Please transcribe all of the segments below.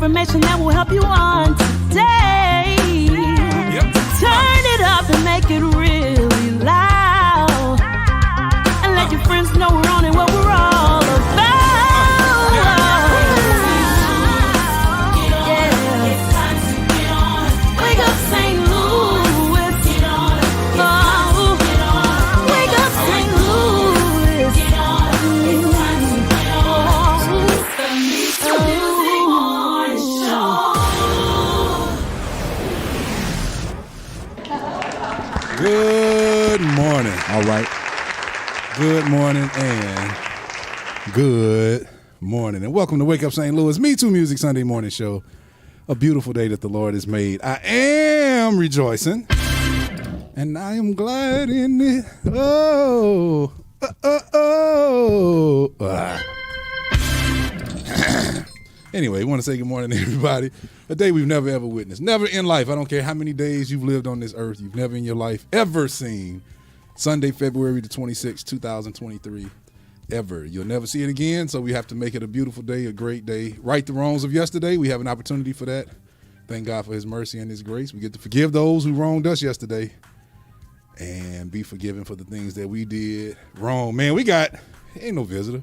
information that will help you on today. Yep. Turn it up and make it really loud. And let your friends know we're on it, what we're all about. Good morning. All right. Good morning and good morning. And welcome to Wake Up St. Louis, MeTooMusic Sunday morning show. A beautiful day that the Lord has made. I am rejoicing and I am glad in it. Oh. Anyway, I want to say good morning to everybody. A day we've never ever witnessed. Never in life. I don't care how many days you've lived on this earth. You've never in your life ever seen Sunday, February the 26th, 2023. Ever. You'll never see it again, so we have to make it a beautiful day, a great day. Right the wrongs of yesterday. We have an opportunity for that. Thank God for his mercy and his grace. We get to forgive those who wronged us yesterday and be forgiven for the things that we did wrong. Man, ain't no visitor.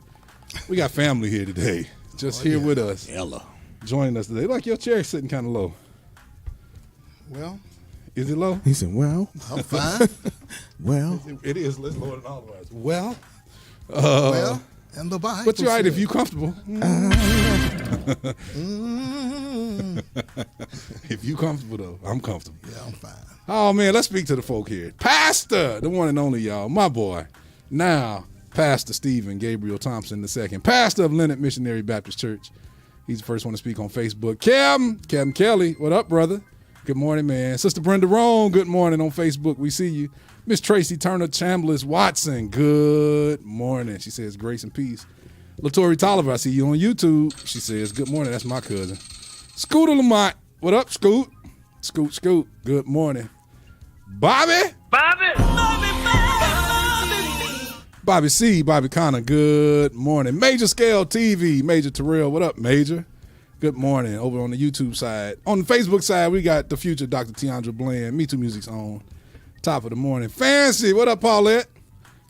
We got family here today. Just here with us. Ella. Joining us today. Like your chair's sitting kind of low. Well, is it low? He said, well. I'm fine. Well. It is. Let's lower it all the way. Well. Well, and the Bible But you're right said. if you comfortable. If you comfortable, though, I'm comfortable. Yeah, I'm fine. Oh, man, let's speak to the folk here. Pastor, the one and only, y'all, my boy. Now, Pastor Stephen Gabriel Thompson II, pastor of Leonard Missionary Baptist Church. He's the first one to speak on Facebook. Kevin Kelly, what up, brother? Good morning, man. Sister Brenda Roan, good morning on Facebook. We see you. Miss Tracy Turner Chambliss Watson, good morning. She says grace and peace. LaTory Tolliver, I see you on YouTube. She says good morning. That's my cousin. Scooter Lamont, what up, Scoot? Scoot, good morning. Bobby C, Bobby Connor, good morning. Major Scale TV, Major Terrell, what up, Major? Good morning. Over on the YouTube side. On the Facebook side, we got the future Dr. Tiandra Bland, MeTooMusic's own. Top of the morning. Fancy, what up, Paulette?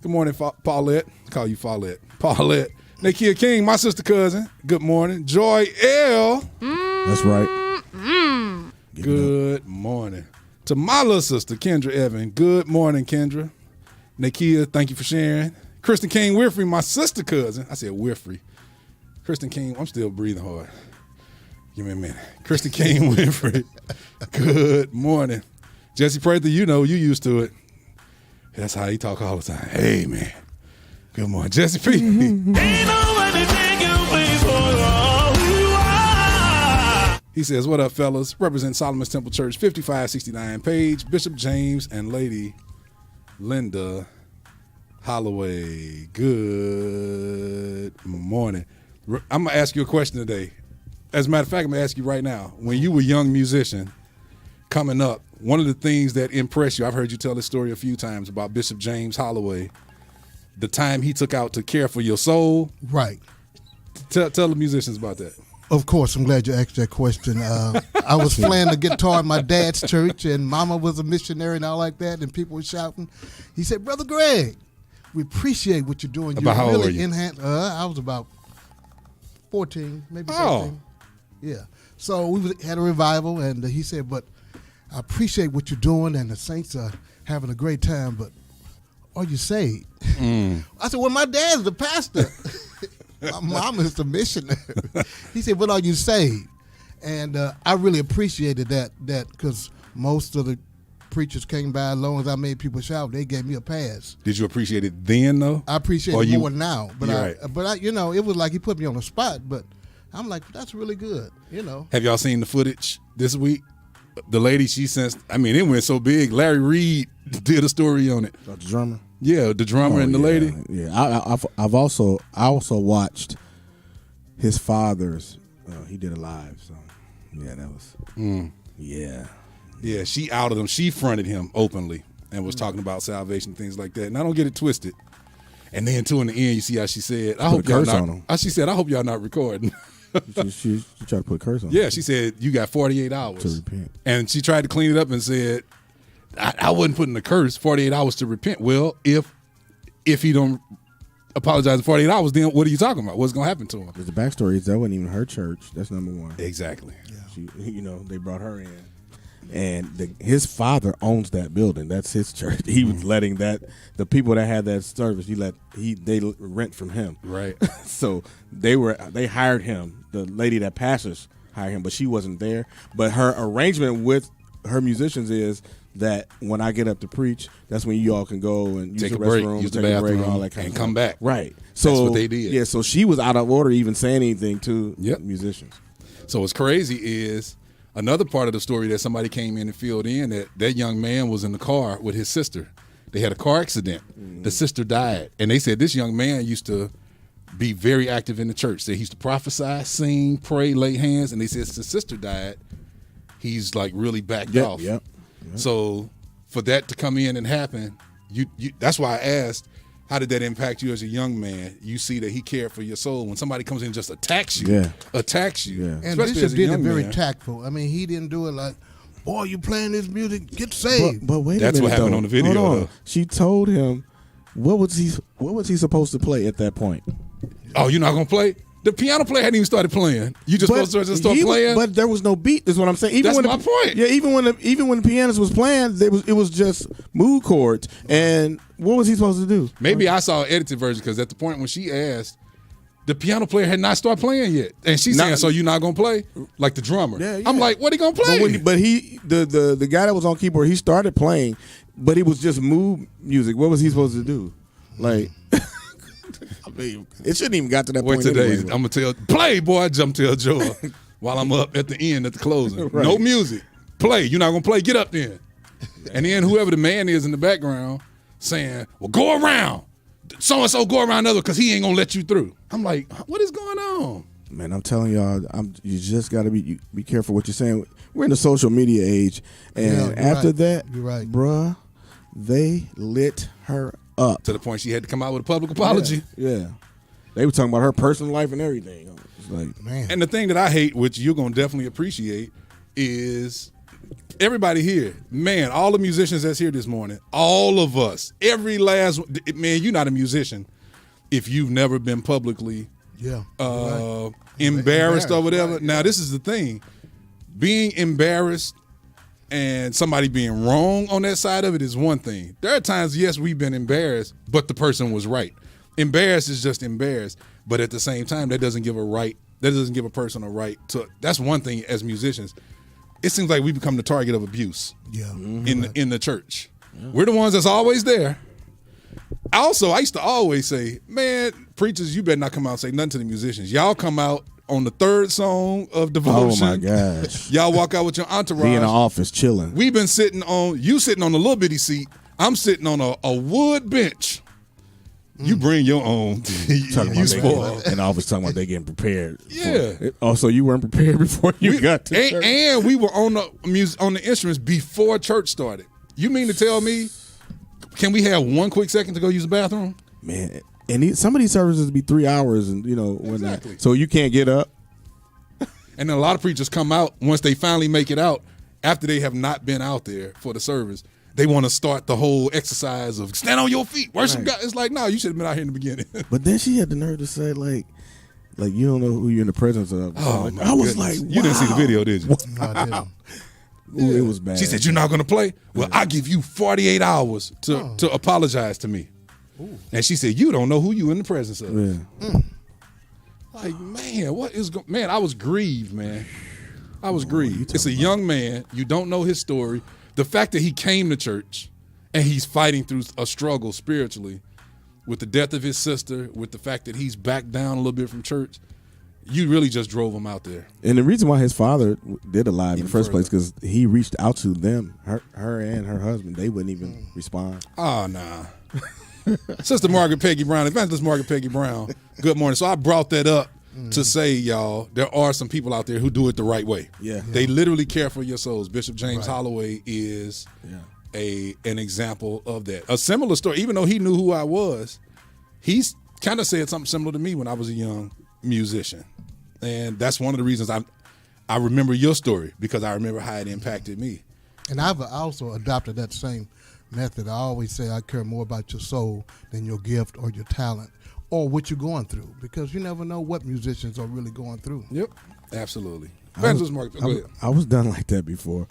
Good morning, Paulette. Call you Paulette. Paulette. Nakia King, my sister cousin. Good morning. Joy L. That's right. Good morning. To my little sister, Kendra Evan. Good morning, Kendra. Nakia, thank you for sharing. Kristen King Winfrey, my sister cousin. I said Winfrey. Kristen King, I'm still breathing hard. Give me a minute. Kristen King Winfrey. Good morning. Jesse Prather, you know, you used to it. That's how he talk all the time. Hey, man. Good morning. Jesse P. He says, what up, fellas? Represent Solomon's Temple Church, 5569 Page, Bishop James and Lady Linda Holloway. Good morning. I'm going to ask you a question today. As a matter of fact, I'm going to ask you right now. When you were a young musician coming up, one of the things that impressed you, I've heard you tell this story a few times about Bishop James Holloway, the time he took out to care for your soul. Right. Tell the musicians about that. Of course, I'm glad you asked that question. I was playing the guitar in my dad's church, and Mama was a missionary and all like that, and people were shouting. He said, Brother Greg, we appreciate what you're doing. About how old were you? I was about 14, maybe 15. Oh. Yeah. So we had a revival, and he said, but I appreciate what you're doing, and the saints are having a great time, but are you saved? I said, well, my dad's the pastor. My mom is the missionary. He said, but are you saved? And I really appreciated that because most of the preachers came by, as long as I made people shout, they gave me a pass. Did you appreciate it then, though? I appreciate it more now. But right. you know, it was like he put me on the spot, but I'm like, that's really good, you know. Have y'all seen the footage this week? The lady, she sensed, I mean, it went so big. Larry Reed did a story on it. The drummer? Yeah, the drummer and the lady. Yeah, I also watched his father's. He did it live, so yeah, that was. Yeah, she outed him. She fronted him openly and was talking about salvation, things like that. And I don't get it twisted. And then too in the end, you see how she said, "I hope y'all not." She said, "I hope y'all not recording." She tried to put a curse on. Yeah, she said you got 48 hours to repent, and she tried to clean it up and said, I wasn't putting a curse. 48 hours to repent. Well, if he don't apologize in 48 hours, then what are you talking about? What's going to happen to him? Because the backstory is that wasn't even her church. That's number one. Exactly. Yeah. She, they brought her in, and his father owns that building. That's his church. He was letting the people that had that service. They rent from him. Right. So they hired him. The lady that pastors hired him, but she wasn't there. But her arrangement with her musicians is that when I get up to preach, that's when you all can go and use take the a break, restroom, use the take a break, bathroom, all that kind and of come stuff. back. Right. So that's what they did. Yeah. So she was out of order even saying anything to musicians. So what's crazy is another part of the story that somebody came in and filled in that young man was in the car with his sister. They had a car accident. The sister died, and they said this young man used to be very active in the church. They used to prophesy, sing, pray, lay hands, and they said since the sister died, he's like really backed off. Yep. So for that to come in and happen, you that's why I asked, how did that impact you as a young man? You see that he cared for your soul. When somebody comes in and just attacks you. And Especially Bishop as a did young it very man. tactful. I mean, he didn't do it like, boy, you playing this music, get saved. But wait That's a minute, what happened though. on the video, Hold on. though. She told him what was he supposed to play at that point? Oh, you're not gonna play? The piano player hadn't even started playing. You just supposed to just start playing? But there was no beat. Is what I'm saying. That's my point. Yeah, even when the pianist was playing, it was just mood chords. And what was he supposed to do? Maybe I saw an edited version because at the point when she asked, the piano player had not started playing yet, and she's saying, "So you're not gonna play?" Like the drummer. Yeah. I'm like, "What he gonna play?" But the guy that was on keyboard, he started playing, but it was just mood music. What was he supposed to do? Like. I mean, it shouldn't even got to that Wait point. today, Anyway. I'm gonna play, boy. Jump tell Joe while I'm up at the end at the closing. Right. No music. Play. You're not gonna play. Get up then. And then whoever the man is in the background saying, "Well, go around. So and so go around other because he ain't gonna let you through." I'm like, what is going on? Man, I'm telling y'all, you just got to be careful what you're saying. We're in the social media age, and after that, you're right, bruh, they lit her up To the point she had to come out with a public apology. Yeah. They were talking about her personal life and everything. It's like, man. And the thing that I hate, which you're gonna definitely appreciate, is everybody here, man, all the musicians that's here this morning, all of us, every last man, you're not a musician if you've never been publicly embarrassed or whatever. Right. Now, this is the thing. Being embarrassed and somebody being wrong on that side of it is one thing. There are times, yes, we've been embarrassed, but the person was right. Embarrassed is just embarrassed, but at the same time, that doesn't give a person a right to. That's one thing as musicians. It seems like we become the target of abuse. Yeah. In the church, we're the ones that's always there. Also, I used to always say, man, preachers, you better not come out and say nothing to the musicians. Y'all come out on the third song of devotion. oh my gosh. Y'all walk out with your entourage. Be in the office chilling. We've been sitting on a little bitty seat. I'm sitting on a wood bench. You bring your own. You spoil. And the office talking about they getting prepared. Yeah. Also, you weren't prepared before you got to church. And we were on the instruments before church started. You mean to tell me, can we have one quick second to go use the bathroom? Man, and some of these services be 3 hours, and Exactly. So you can't get up. And then a lot of preachers come out once they finally make it out after they have not been out there for the service. They want to start the whole exercise of stand on your feet, worship God. It's like, no, you should have been out here in the beginning. But then she had the nerve to say, like you don't know who you're in the presence of. Oh, I was like, you didn't see the video, did you? No, I didn't. Ooh, it was bad. She said, you're not going to play? Well, I give you 48 hours to apologize to me. Ooh. And she said, you don't know who you in the presence of. Yeah. Like, man, what is going man, I was grieved, man. I was grieved. It's a young man. You don't know his story. The fact that he came to church and he's fighting through a struggle spiritually with the death of his sister, with the fact that he's backed down a little bit from church, you really just drove him out there. And the reason why his father did a live in the first place, because he reached out to them, her and her husband. They wouldn't even respond. Oh, nah. Sister Margaret Peggy Brown, Evangelist Margaret Peggy Brown, good morning. So I brought that up to say, y'all, there are some people out there who do it the right way. Yeah. They literally care for your souls. Bishop James Holloway is an example of that. A similar story, even though he knew who I was, he's kind of said something similar to me when I was a young musician. And that's one of the reasons I remember your story, because I remember how it impacted me. And I've also adopted that same method. I always say I care more about your soul than your gift or your talent or what you're going through, because you never know what musicians are really going through. Yep, absolutely. Evangelist Mark, go ahead. I was done like that before.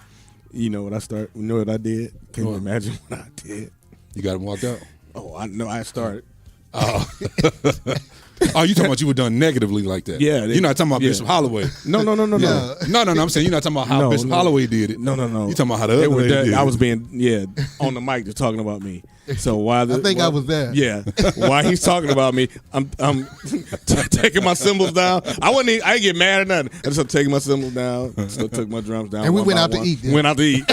You know what you know what I did? Can you imagine what I did? You got him walked out? Oh, I know. I started. Oh. Oh, you talking about you were done negatively like that? Yeah. You're not talking about Bishop Holloway. No. No. I'm saying you're not talking about how Bishop Holloway did it. No. You talking about how the other lady did it. I was being on the mic just talking about me. So while I was there. Yeah. While he's talking about me, I'm taking my cymbals down. I didn't get mad or nothing. I just started taking my cymbals down. So took my drums down. And we went out to eat. Went out to eat.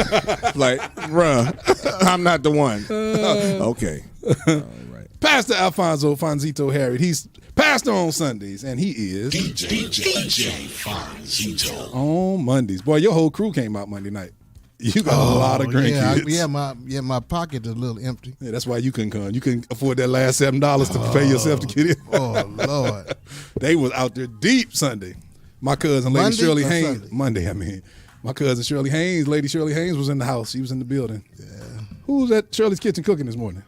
Like, bruh, I'm not the one. Okay. All right. Pastor Alfonso Fonzito Harriet. He's pastor on Sundays, and he is DJ Fonzito. on Mondays. Boy, your whole crew came out Monday night. You got a lot of grandkids. Yeah, my pocket is a little empty. Yeah, that's why you couldn't come. You couldn't afford that last $7 to pay yourself to get in. Oh, Lord. They was out there deep Sunday. My cousin, Lady Monday Shirley or Haynes. Sunday? Monday, I mean. My cousin Shirley Haynes, Lady Shirley Haynes was in the house. She was in the building. Yeah. Who was at Shirley's kitchen cooking this morning?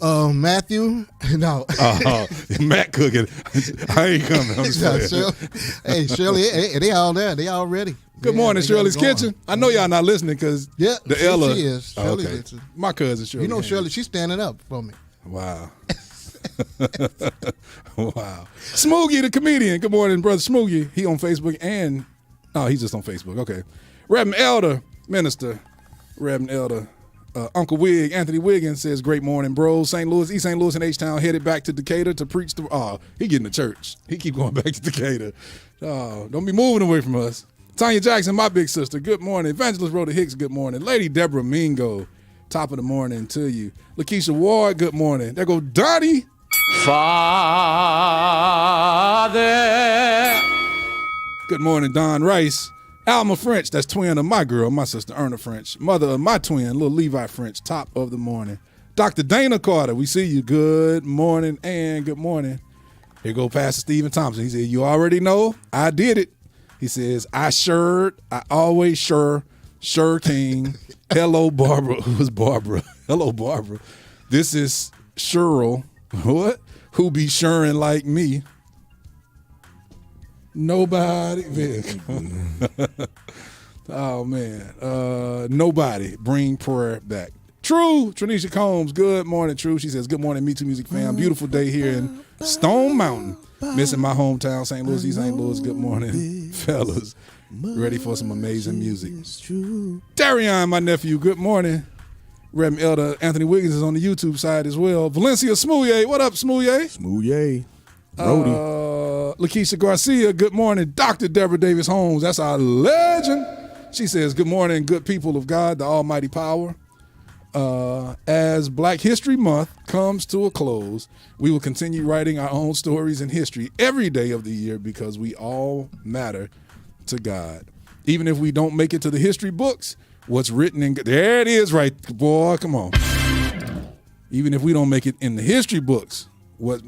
Matthew? No. Matt cooking. I ain't coming. I'm just playing. Hey, Shirley, they all there. They all ready. Good morning, Shirley's Kitchen. I know y'all not listening because the Ella. She is. Shirley okay. listens. My cousin Shirley. You know Haynes. Shirley, she's standing up for me. Wow. Wow. Smoogie the comedian. Good morning, brother Smoogie. He on Facebook and he's just on Facebook. Okay. Reverend Elder, Minister, Reverend Elder, Uncle Wig, Anthony Wiggins says, great morning, bros. St. Louis, East St. Louis and H-Town headed back to Decatur to preach the he getting to church. He keep going back to Decatur. Don't be moving away from us. Tanya Jackson, my big sister, good morning. Evangelist Rhoda Hicks, good morning. Lady Deborah Mingo, top of the morning to you. Lakeisha Ward, good morning. There go Donnie. Father. Good morning, Don Rice. Alma French, that's twin of my girl, my sister Erna French. Mother of my twin, little Levi French, top of the morning. Dr. Dana Carter, we see you. Good morning and good morning. Here go Pastor Stephen Thompson. He said, you already know, I did it. He says, I always sure King. Hello, Barbara. Who's Barbara? Hello, Barbara. This is Cheryl. What? Who be suring like me? Nobody. Oh, man. Nobody. Bring prayer back. True. Tranisha Combs. Good morning, True. She says, good morning, MeTooMusic fam. Beautiful day here in Stone Mountain. Missing my hometown, St. Louis, East St. Louis. Good morning, fellas. Ready for some amazing music. Darion, my nephew. Good morning. Reverend Elder Anthony Wiggins is on the YouTube side as well. Valencia Smouye. What up, Smouye? Smoothie. Brody. Lakeisha Garcia, good morning. Dr. Deborah Davis Holmes, that's our legend. She says, good morning, good people of God, the almighty power. As Black History Month comes to a close, we will continue writing our own stories in history every day of the year because we all matter to God. Even if we don't make it to the history books, what's written in, there it is right, boy, come on. Even if we don't make it in the history books, what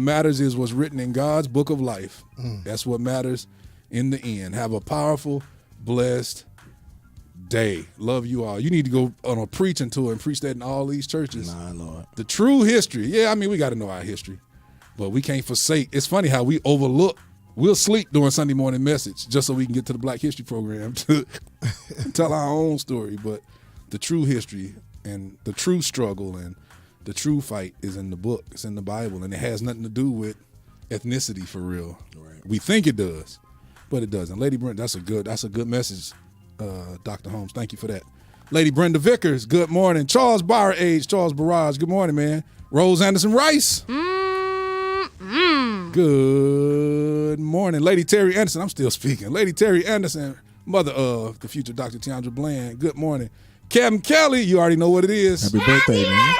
matters is what's written in God's book of life. That's what matters in the end. Have a powerful, blessed day. Love you all. You need to go on a preaching tour and preach that in all these churches. My Lord. The true history. Yeah, I mean, we got to know our history, but we can't forsake. It's funny how we overlook. We'll sleep during Sunday morning message just so we can get to the Black History program to tell our own story. But the true history and the true struggle and the true fight is in the book. It's in the Bible, and it has nothing to do with ethnicity for real. Right. We think it does, but it doesn't. Lady Brenda, that's a good message, Dr. Holmes. Thank you for that. Lady Brenda Vickers, good morning. Charles Barrage, Charles Barrage, good morning, man. Rose Anderson Rice. Good morning. Lady Terry Anderson, I'm still speaking. Lady Terry Anderson, mother of the future Dr. Tiandra Bland, good morning. Kevin Kelly, you already know what it is. Happy birthday, man.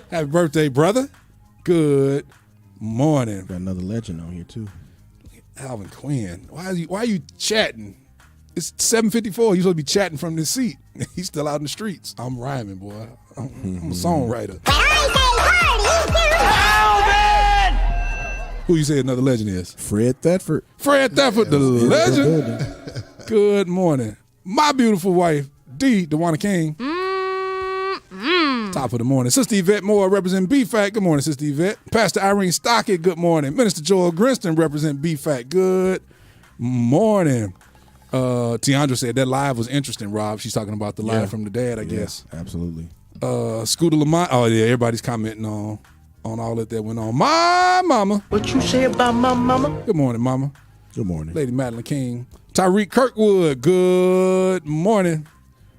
Happy birthday, brother. Good morning. Got another legend on here, too. Alvin Quinn, why are you chatting? It's 7:54. You're supposed to be chatting from this seat. He's still out in the streets. I'm rhyming, boy. I'm a songwriter. Who you say another legend is? Fred Thetford. Fred Thetford, the legend. Good morning. My beautiful wife, D, DeWanna King. Top of the morning. Sister Yvette Moore represent BFAC. Good morning, Sister Yvette. Pastor Irene Stockett, good morning. Minister Joel Grinston represent BFAC. Good morning. Tiandra said that live was interesting, Rob. She's talking about the live from the dad, I guess. Absolutely. Scooter Lamont. Oh, yeah, everybody's commenting on all that went on. My mama. What you say about my mama? Good morning, mama. Good morning. Lady Madeline King. Tyreek Kirkwood, good morning.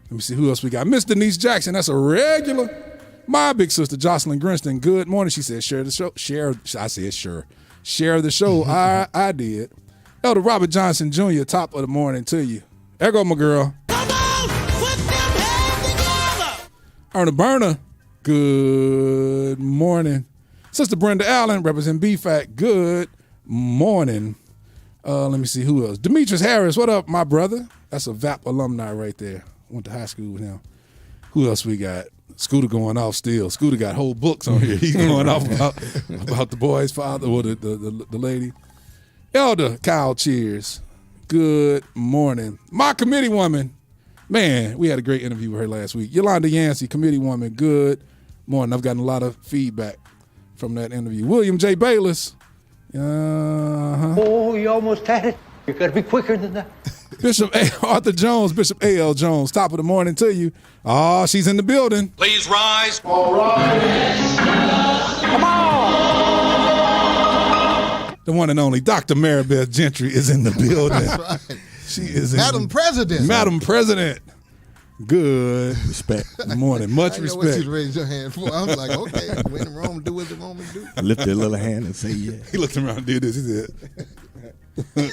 Let me see who else we got. Miss Denise Jackson, that's a regular. My big sister, Jocelyn Grinston, good morning. She said, share the show. I said, sure. Share the show. I did. Elder Robert Johnson Jr., top of the morning to you. There go my girl. Come on, put them hands together. Erna Berner, good morning. Sister Brenda Allen, represent BFAC, good morning. Let me see who else. Demetrius Harris, what up, my brother? That's a VAP alumni right there. Went to high school with him. Who else we got? Scooter going off still. Scooter got whole books on here. He's going off about the boy's father or the lady. Elder Kyle Cheers, good morning. My committee woman, man, we had a great interview with her last week. Yolanda Yancey, committee woman, good morning. I've gotten a lot of feedback from that interview. William J. Bayless. Oh, you almost had it. You got to be quicker than that. Bishop Arthur Jones, Bishop A.L. Jones, top of the morning to you. Oh, she's in the building. Please rise. Come on. The one and only Dr. Maribeth Gentry is in the building. That's right. She is Madam President. Madam President. Good Respect. morning. Much I know what you respect. raised your hand for. I was like, okay, when Rome do what the Romans do. Lift their little hand and say yeah. He looked around and did this. He said,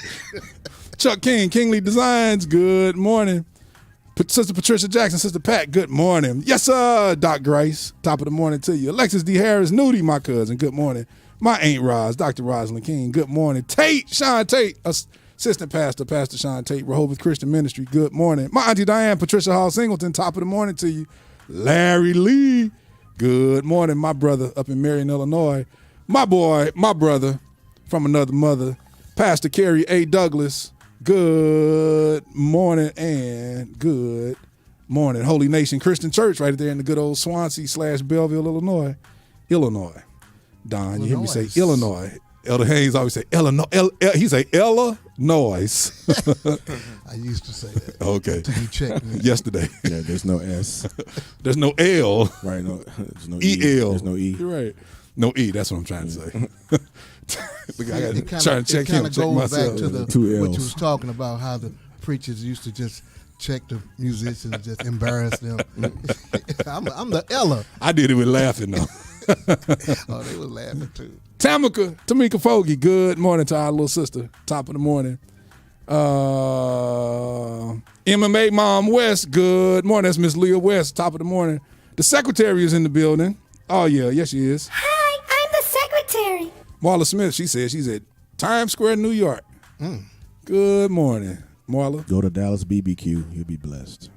Chuck King, Kingly Designs, good morning. Sister Patricia Jackson, Sister Pat, good morning. Yes, sir, Doc Grice, top of the morning to you. Alexis D. Harris, Nudie, my cousin, good morning. My Aunt Roz, Dr. Rosalind King, good morning. Tate, Sean Tate, Assistant Pastor, Pastor Sean Tate, Rehoboth Christian Ministry, good morning. My Auntie Diane, Patricia Hall Singleton, top of the morning to you. Larry Lee, good morning. My brother up in Marion, Illinois. My boy, my brother from another mother, Pastor Kerry A. Douglas, good morning and good morning. Holy Nation Christian Church right there in the good old Swansea/Belleville, Illinois. Don, you hear me say Illinois. Elder Haynes always say Illinois. He say Illinois. I used to say that. Okay. Till you checked me. Yesterday. Yeah, there's no S. There's no L. Right, no, there's no E-L. There's no E. You're right. No E, that's what I'm trying to say. Look, I It got trying to check him, check goes myself. back to Two what L's. you was talking about, how the preachers used to just check the musicians, just embarrass them. I'm the Ella. I did it with laughing though. Oh, they were laughing too. Tamika Fogarty, good morning to our little sister. Top of the morning. MMA Mom West, good morning. That's Miss Leah West, top of the morning. The secretary is in the building. Oh, yeah, yes, she is. Hi, I'm the secretary. Marla Smith, she said she's at Times Square, New York. Good morning, Marla. Go to Dallas BBQ. You'll be blessed.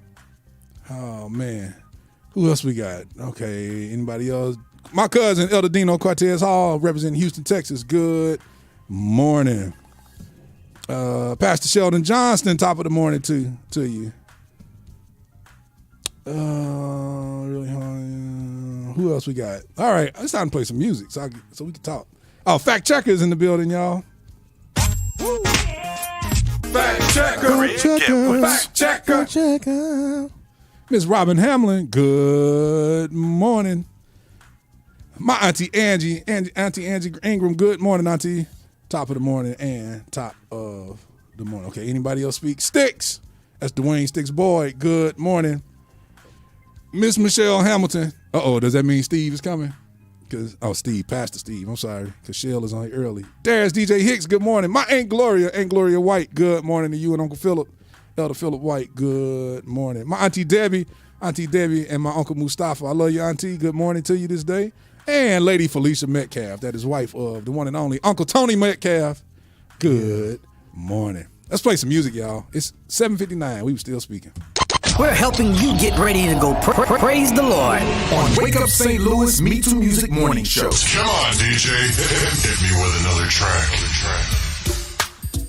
Oh, man. Who else we got? Okay, anybody else? My cousin, Elder Dino Cortez Hall, representing Houston, Texas. Good morning. Pastor Sheldon Johnston, top of the morning to you. Who else we got? All right, it's time to play some music so we can talk. Oh, Fact Checker is in the building, y'all. Fact Checker. Fact Checker. Miss Robin Hamlin, good morning. My Auntie Angie Ingram, good morning, Auntie. Top of the morning and top of the morning. Okay, anybody else speak? Sticks. That's Dwayne Sticks Boyd. Good morning. Miss Michelle Hamilton. Does that mean Steve is coming? Pastor Steve. I'm sorry, because Shell is on here early. There's DJ Hicks. Good morning. My Aunt Gloria White. Good morning to you and Uncle Philip. Elder Philip White. Good morning. My Auntie Debbie, and my Uncle Mustafa. I love you, Auntie. Good morning to you this day. And Lady Felicia Metcalf, that is wife of the one and only Uncle Tony Metcalf. Good morning. Let's play some music, y'all. It's 7:59. We were still speaking. We're helping you get ready to go praise the Lord on Wake Up St. Louis MeTooMusic Morning Show. Come on, DJ. Hit me with another track.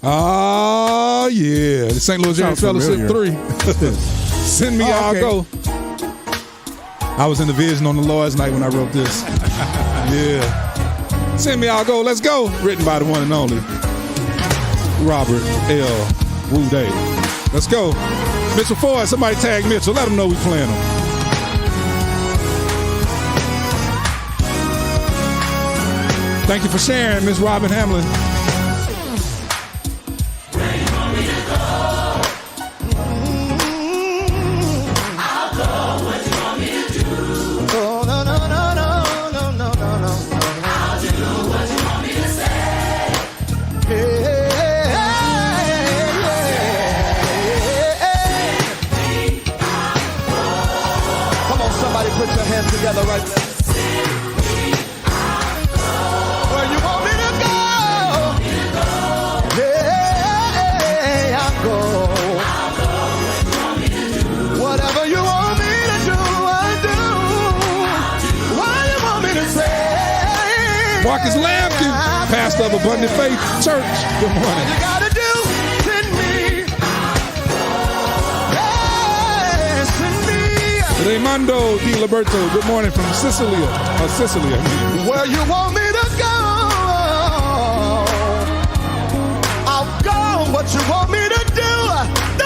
Oh, yeah. The St. Louis Young Fellowship 3. Send me, I'll go. I was in the vision on the Lord's night when I wrote this. Yeah. Send me, I'll go. Let's go. Written by the one and only Robert L. Woody. Let's go. Mitchell Ford, somebody tag Mitchell. Let him know we playing him. Thank you for sharing, Miss Robin Hamlin. Put your hands together right there. Where you want me to go? Hey, I'll go. Whatever you want me to do, I do. What you want me to say? Marcus Lampkin, pastor of Abundant Faith Church. Good morning. You gotta do, send me. Hey, send me. Raymando Di Liberto, good morning from Sicily. Sicily, I mean. Where you want me to go, I'll go. What you want me to do, no,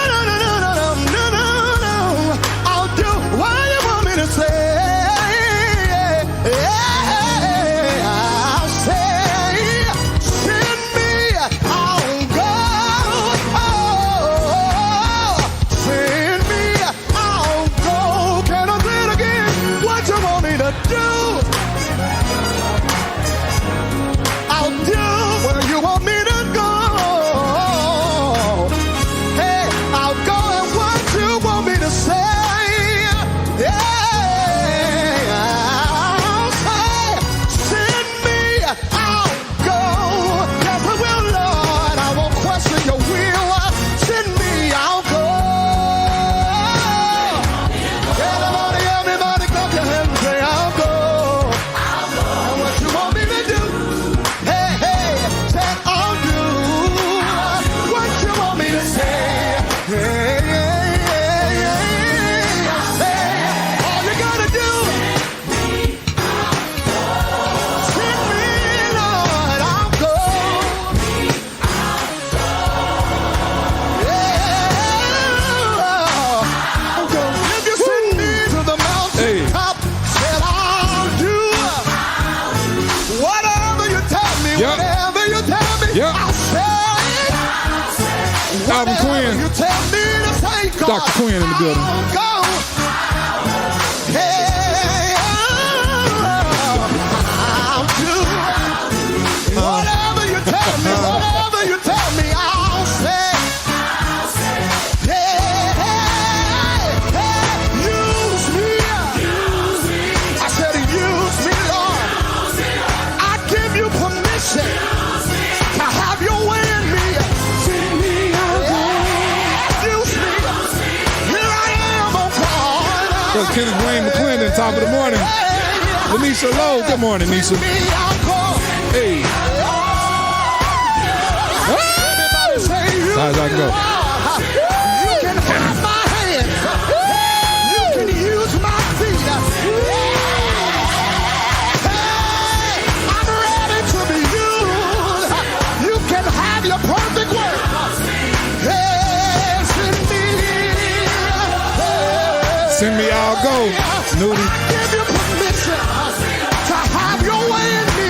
I'll do what you want me to say. I'll say, send me, I'll go. Send me, I'll go. Can I say it again? What you want me to do? I'll do where you want me to go. Hey, I'll go and what you want me to say. Yeah, I'll say, send me, I'll go. Yes, I will, Lord. I won't question your will. Send me, I'll go. Everybody, clap your hands and say, I'll go. And what you want me to do? Hey, say I'll do what you want me to say. Hey, say all you gotta do. Send me, Lord, I'll go. Yeah, I'll go. If you send me to the mountain top, said I'll do whatever you tell me. Yep. Whatever you tell me, Yep. I'll say. Alvin Whatever Quinn. you tell me to say, God, Dr. Quinn in the building. I'll go. Hey, I'll do whatever you tell me. Whatever you tell me, I'll say. Hey, use me. I said, use me, Lord. I give you permission to have your way in me. Send me, I'll go. Use me. Here I am, oh God. That's Kenneth Wayne McClendon, top of the morning. Lanisha Lowe, good morning, Nisha. Me, I'll go. Hey. Everybody say, use How's that me, go? Lord. You can have my hands. You can use my feet. Hey, I'm ready to be used. You can have your perfect work. Hey, send me. Send me, I'll go. Nudie. I give you permission to have your way in me.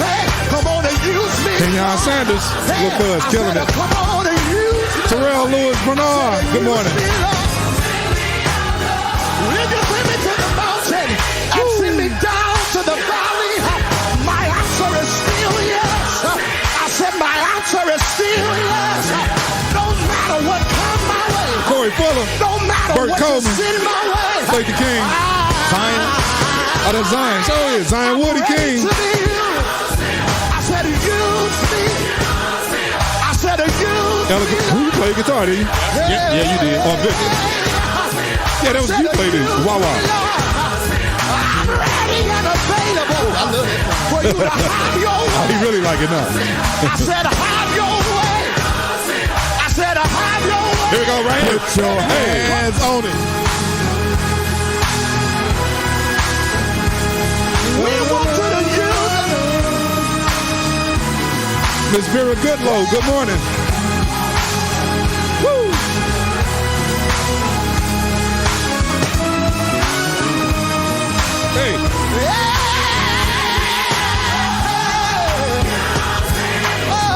Hey, come on and use me. Kenyon Sanders, Hey, look cuz, I killing said, it. come on and use me. Terrell Lewis Bernard, good morning. If you send me to the mountain and send me down to the valley, my answer is still yes. I said my answer is still yes. No matter what comes my way. Corey Fuller, No matter Bert what Coleman, you send my way. Blake the King, Zion. Oh, that's Zion. So is Zion Woody I'm ready King. to be used. I said use me. Ella, you played guitar, did you? Yeah, you did. Oh, Victor. Yeah, that was you played it. Wow. I'm ready and available for you to have your way. Oh, he really like it now. I said, have your way. I said, have your way. Here we go, right here. Put your hands on it. We want to use Miss Vera Goodlow, good morning. Woo! Hey.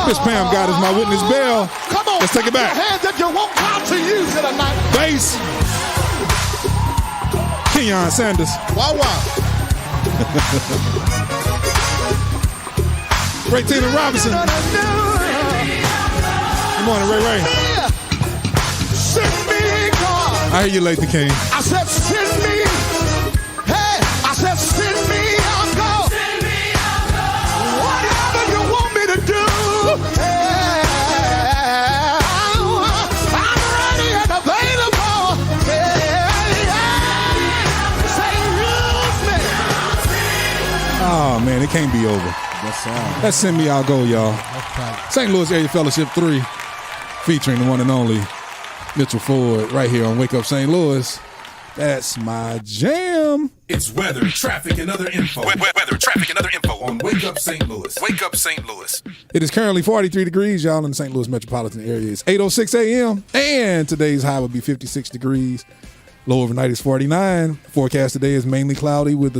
Miss Pam got us my witness bell. Come on. Let's take it back. Your hands if you want God to use it tonight. Bass. Kenyon Sanders. Wow. Ray Tina Robinson. Good morning, Ray. Send me, God. I hear you, Lathan King. I said, send me. Hey, I said, send me, I'll go. Send me, I'll go. Whatever you want me to do. Hey, I'm ready and available. Hey, say, use me. Oh, man, it can't be over. Let's send me, I'll go, y'all. St. Louis Area Fellowship 3, featuring the one and only Mitchell Ford, right here on Wake Up St. Louis. That's my jam. It's weather, traffic, and other info. Weather, traffic, and other info on Wake Up St. Louis. Wake Up St. Louis. It is currently 43 degrees, y'all, in the St. Louis metropolitan area. It's 8:06 a.m., and today's high will be 56 degrees. Low overnight is 49. Forecast today is mainly cloudy with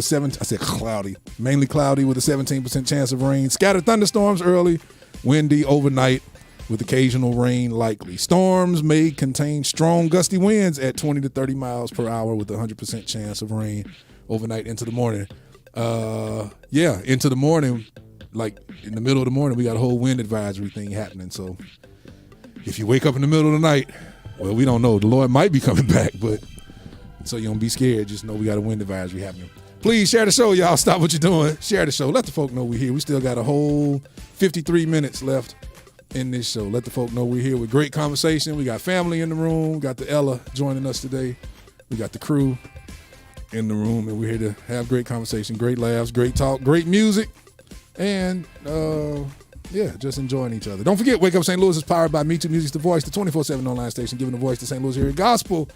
mainly cloudy with a 17% chance of rain. Scattered thunderstorms early, windy overnight with occasional rain likely. Storms may contain strong gusty winds at 20 to 30 miles per hour with a 100% chance of rain overnight into the morning. Into the morning, like in the middle of the morning, we got a whole wind advisory thing happening. So if you wake up in the middle of the night, well, we don't know. The Lord might be coming back, but so you don't be scared. Just know we got a wind advisory happening. Please share the show, y'all. Stop what you're doing. Share the show. Let the folk know we're here. We still got a whole 53 minutes left in this show. Let the folk know we're here with great conversation. We got family in the room. We got the Ella joining us today. We got the crew in the room, and we're here to have great conversation, great laughs, great talk, great music, and just enjoying each other. Don't forget, Wake Up St. Louis is powered by MeTooMusic, the voice, the 24/7 online station, giving a voice to St. Louis area gospel.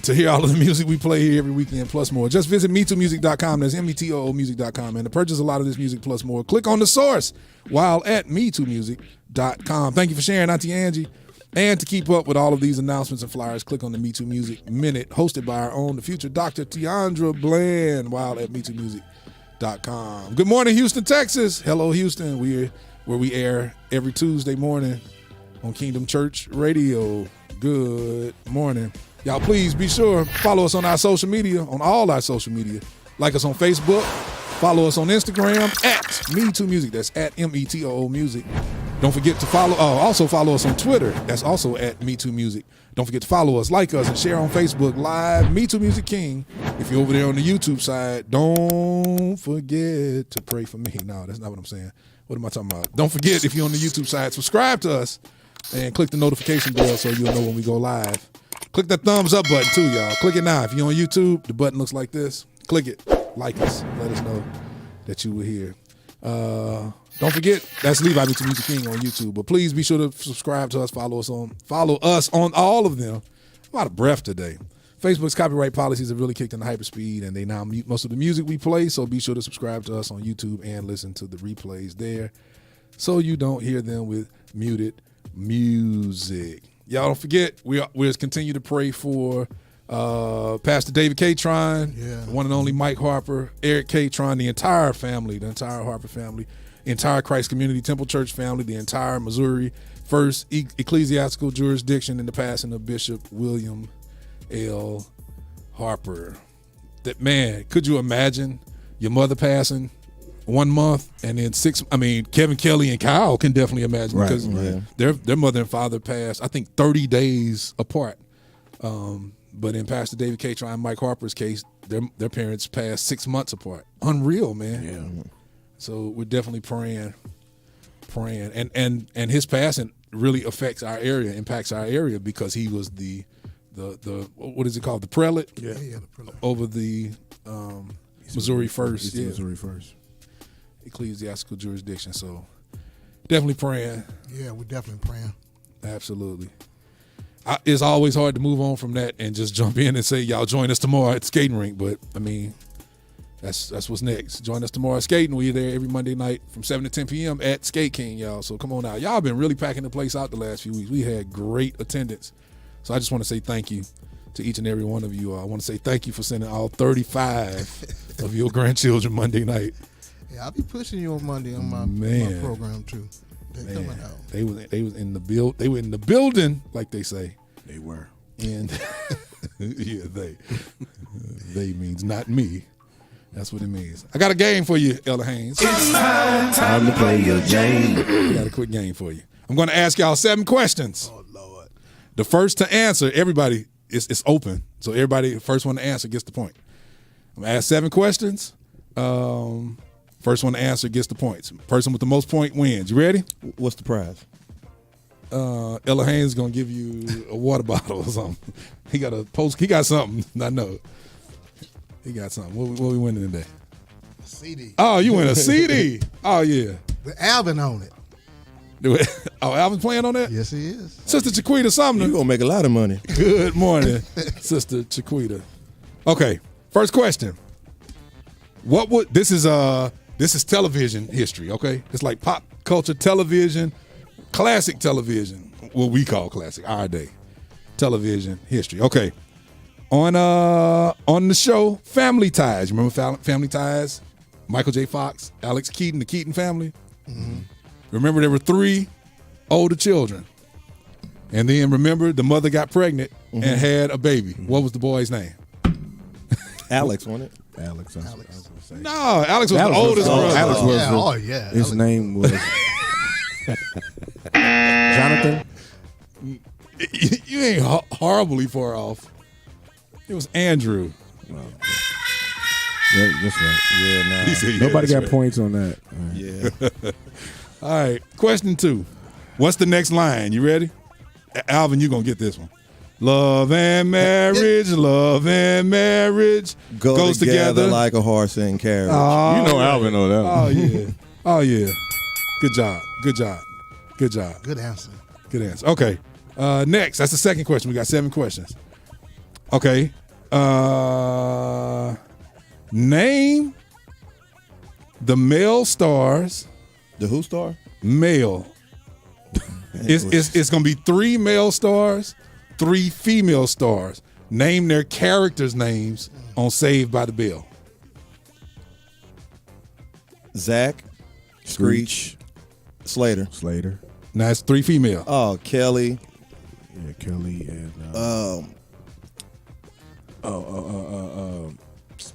To hear all of the music we play here every weekend plus more, just visit MeTooMusic.com. That's MeTooMusic.com. And to purchase a lot of this music plus more, click on the source while at MeTooMusic.com. Thank you for sharing, Auntie Angie. And to keep up with all of these announcements and flyers, click on the MeTooMusic Minute, hosted by our own, the future Dr. Tiandra Bland, while at MeTooMusic.com. Good morning, Houston, Texas. Hello, Houston. We're where we air every Tuesday morning on Kingdom Church Radio. Good morning. Y'all, please be sure, follow us on our social media, on all our social media. Like us on Facebook. Follow us on Instagram at MeTooMusic. That's at METOO Music. Don't forget to also follow us on Twitter. That's also at MeTooMusic. Don't forget to follow us, like us, and share on Facebook Live, MeTooMusic King. If you're over there on the YouTube side, don't forget to pray for me. No, that's not what I'm saying. What am I talking about? Don't forget, if you're on the YouTube side, subscribe to us and click the notification bell so you'll know when we go live. Click that thumbs up button too, y'all. Click it now. If you're on YouTube, the button looks like this. Click it. Like us. Let us know that you were here. Don't forget, that's Levi MeTooMusic King on YouTube. But please be sure to subscribe to us. Follow us on all of them. I'm out of breath today. Facebook's copyright policies have really kicked into hyperspeed, and they now mute most of the music we play. So be sure to subscribe to us on YouTube and listen to the replays there, so you don't hear them with muted music. Y'all don't forget, we'll continue to pray for Pastor David Catron, one and only Mike Harper, Eric Catron, the entire family, the entire Harper family, entire Christ Community Temple Church family, the entire Missouri First Ecclesiastical Jurisdiction in the passing of Bishop William L. Harper. That, man, could you imagine your mother passing 1 month and then 6? I mean, Kevin Kelly and Kyle can definitely imagine, because their mother and father passed, I think, 30 days apart. But in Pastor David Catron and Mike Harper's case, their parents passed 6 months apart. Unreal, man. Yeah. So we're definitely praying praying, and his passing really affects our area, impacts our area, because he was the what is it called, the prelate? Yeah, the prelate. Over the Missouri First, Missouri First ecclesiastical jurisdiction. So definitely praying. Yeah, we're definitely praying. Absolutely. It's always hard to move on from that and just jump in and say, y'all join us tomorrow at the skating rink. But I mean, that's what's next. Join us tomorrow skating. We're there every Monday night from 7 to 10 p.m. at Skate King, y'all. So come on out. Y'all been really packing the place out the last few weeks. We had great attendance. So I just want to say thank you to each and every one of you. I want to say thank you for sending all 35 of your grandchildren Monday night. Yeah, I'll be pushing you on Monday on my program too. They're coming out. They was in the They were in the building, like they say. They were. And yeah, they means not me. That's what it means. I got a game for you, Elder Haynes. It's time to play your game. I got a quick game for you. I'm going to ask y'all 7 questions. Oh Lord. The first to answer, everybody, it's open. So everybody, the first one to answer gets the point. I'm going to ask 7 questions. First one to answer gets the points. Person with the most point wins. You ready? What's the prize? Ella Haynes is gonna give you a water bottle or something. He got a post. He got something. I know. He got something. What we winning today? A CD. Oh, you win a CD. Oh yeah. With Alvin on it. Oh, Alvin's playing on that? Yes, he is. Sister Chiquita Sumner. You gonna make a lot of money. Good morning, Sister Chiquita. Okay, first question. This is television history, okay? It's like pop culture television, classic television, what we call classic, our day. Television history. Okay. On the show Family Ties. You remember Family Ties? Michael J. Fox, Alex Keaton, the Keaton family. Mm-hmm. Remember there were 3 older children. And then remember the mother got pregnant and had a baby. What was the boy's name? Alex, wasn't it? Alex. I was gonna say. No, Alex was the oldest brother. Alex was his name was Jonathan. You ain't horribly far off. It was Andrew. Oh, okay. Yeah, that's right. Yeah, nah. He said, yeah, Nobody got right. points on that. Yeah. All right. Question 2. What's the next line? You ready? Alvin, you gonna get this one. Love and marriage, goes together like a horse and carriage. Oh, you know Alvin know that one. Oh yeah. Oh yeah. Good job. Good answer. Okay. Next, that's the second question. We got 7 questions. Okay. Name the male stars. The who star? Male. It's gonna be 3 male stars, 3 female stars. Name their characters' names on Saved by the Bell. Zach, Screech, Slater. Now it's 3 female. Oh, Kelly. Yeah, Kelly and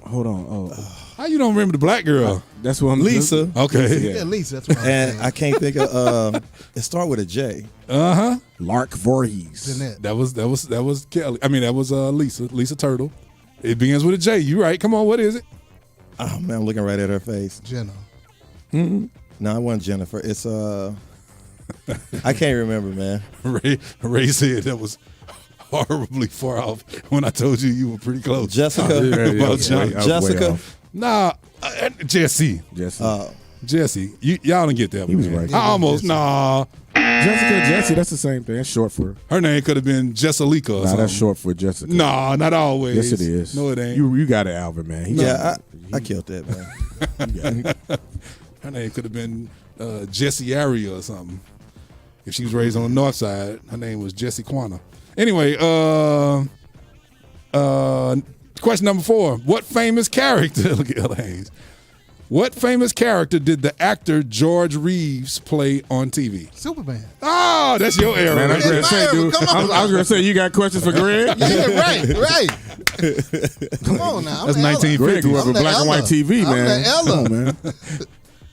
hold on. How you don't remember the black girl? That's what I'm Lisa. Okay. Yeah, Lisa. That's what I'm And saying. I can't think of it start with a J. Lark Voorhees. Jeanette. That was Kelly. I mean, that was Lisa Turtle. It begins with a J. You right. Come on, what is it? Oh man, I'm looking right at her face. Jenna. No, it wasn't Jennifer. It's I can't remember, man. Ray said that was horribly far off when I told you were pretty close. Jessica. Jessica. Nah, Jesse. Jesse. Y'all didn't get that one. He was man. right. I almost, nah. Jesse, that's the same thing. That's short for. Her name could have been Jessica or something. That's short for Jessica. Nah, not always. Yes, it is. No, it ain't. You got it, Alvin, man. I killed that, man. Her name could have been Jessie Aria or something. If she was raised on the north side, her name was Jessie Quanah. Anyway, question number 4. What famous character, look at Ella Haynes. What famous character did the actor George Reeves play on TV? Superman. Oh, that's your era. Man, I was going to say, dude. I was going to say, you got questions for Greg? Yeah, right. Come on now. That's 1950. Greg grew up with black and white TV, man. Ella. Man.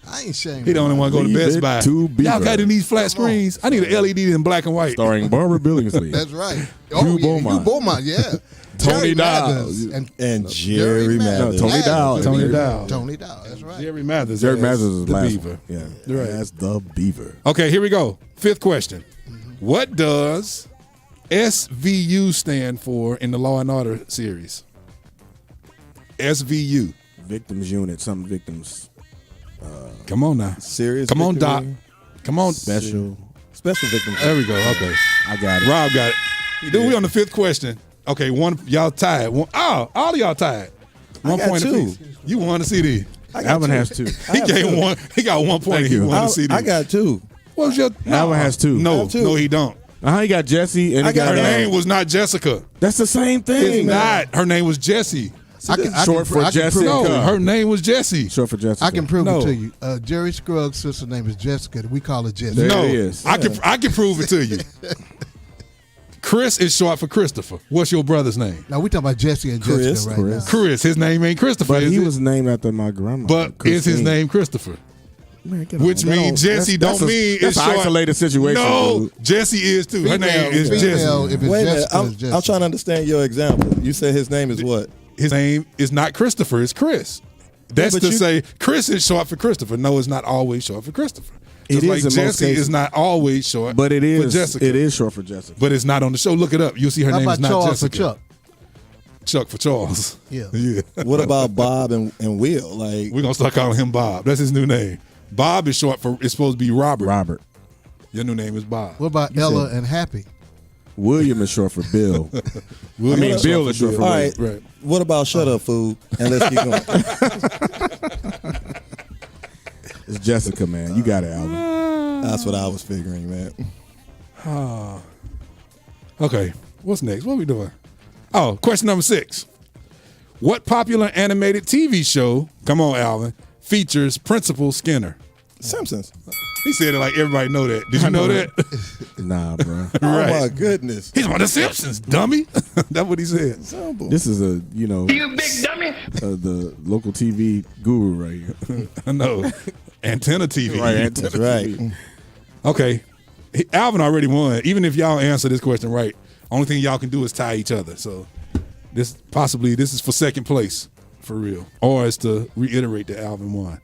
I ain't ashamed. He the only one go to Best Buy. Y'all got in these flat screens. I need an LED in black and white. Starring Barbara Billingsley. That's right. Hugh Beaumont. Hugh Beaumont, yeah. Tony Mathers Dowd. And Jerry Mathers. No, Tony Dowd. Tony Dowd. Tony Dowd. That's right. Jerry Mathers. Jerry as Mathers is the last Beaver. one. Yeah, Right. that's the Beaver. Okay, here we go. Fifth question. What does SVU stand for in the Law and Order series? SVU. Victims Unit. Some victims. Come on now. Serious. Come on, victory? Doc. Come on. Special. Special victims. There we go. Okay. I got it. Rob got it. Dude, we on the fifth question. Okay, one y'all tied. All of y'all tied. 1 got point two. apiece. You won the CD. Alvin has 2. He gave one. He got 1 point. Thank He you. won the CD. I got 2. What was your? Alvin has 2. I No, have 2. no, he don't. He got Jesse and he I got got Her name was not Jessica. That's the same thing. It's not. Her name was Jessie. Short for Jessica. No, her name was Jessie. Short for Jessica. I can prove No. it to you. Jerry Scruggs' sister name is Jessica. We call her Jessica. There No, it is. I can prove it to you. Chris is short for Christopher. What's your brother's name? Now we talking about Jesse and Chris. Jessica right now. Chris. His name ain't Christopher. But is he it? was named after my grandma. But is his Christine. name Christopher? Man, get Which on. That means Jesse that's don't mean that's it's an short. isolated situation. No, dude. Jesse is too. Her name is Female, Jesse. if it's Wait a minute. Jessica, it's Jessica. I'm trying to understand your example. You said his name is what? His name is not Christopher. It's Chris. That's but to you- say Chris is short for Christopher. No, it's not always short for Christopher. Just It like is in most Jesse cases. is not always short, But it for is. Jessica. It is short for Jessica. But it's not on the show. Look it up. You'll see her How name about is not Charles Jessica. for Chuck? Chuck for Charles. Yeah. Yeah. What about Bob and Will? Like, We're gonna start calling him Bob. That's his new name. Bob is short for. It's supposed to be Robert. Robert. Your new name is Bob. What about Ella and Happy? William is short for Bill. William I mean, is Bill is short for all William. right. Right. What about Shut Up, Fool? And let's keep going. It's Jessica, man. You got it, Alvin. That's what I was figuring, man. Okay. What's next? What are we doing? Oh, question number 6. What popular animated TV show? Come on, Alvin. Features Principal Skinner. Simpsons. He said it like everybody know that. Did you know that? Nah, bro. Oh my goodness. He's one of the Simpsons, dummy. That's what he said. This is a You big dummy. the local TV guru right here. I know. Antenna TV. Right, Antenna That's right. TV. Okay. Alvin already won. Even if y'all answer this question right, only thing y'all can do is tie each other. So this is for second place for real. Or it's to reiterate that Alvin won.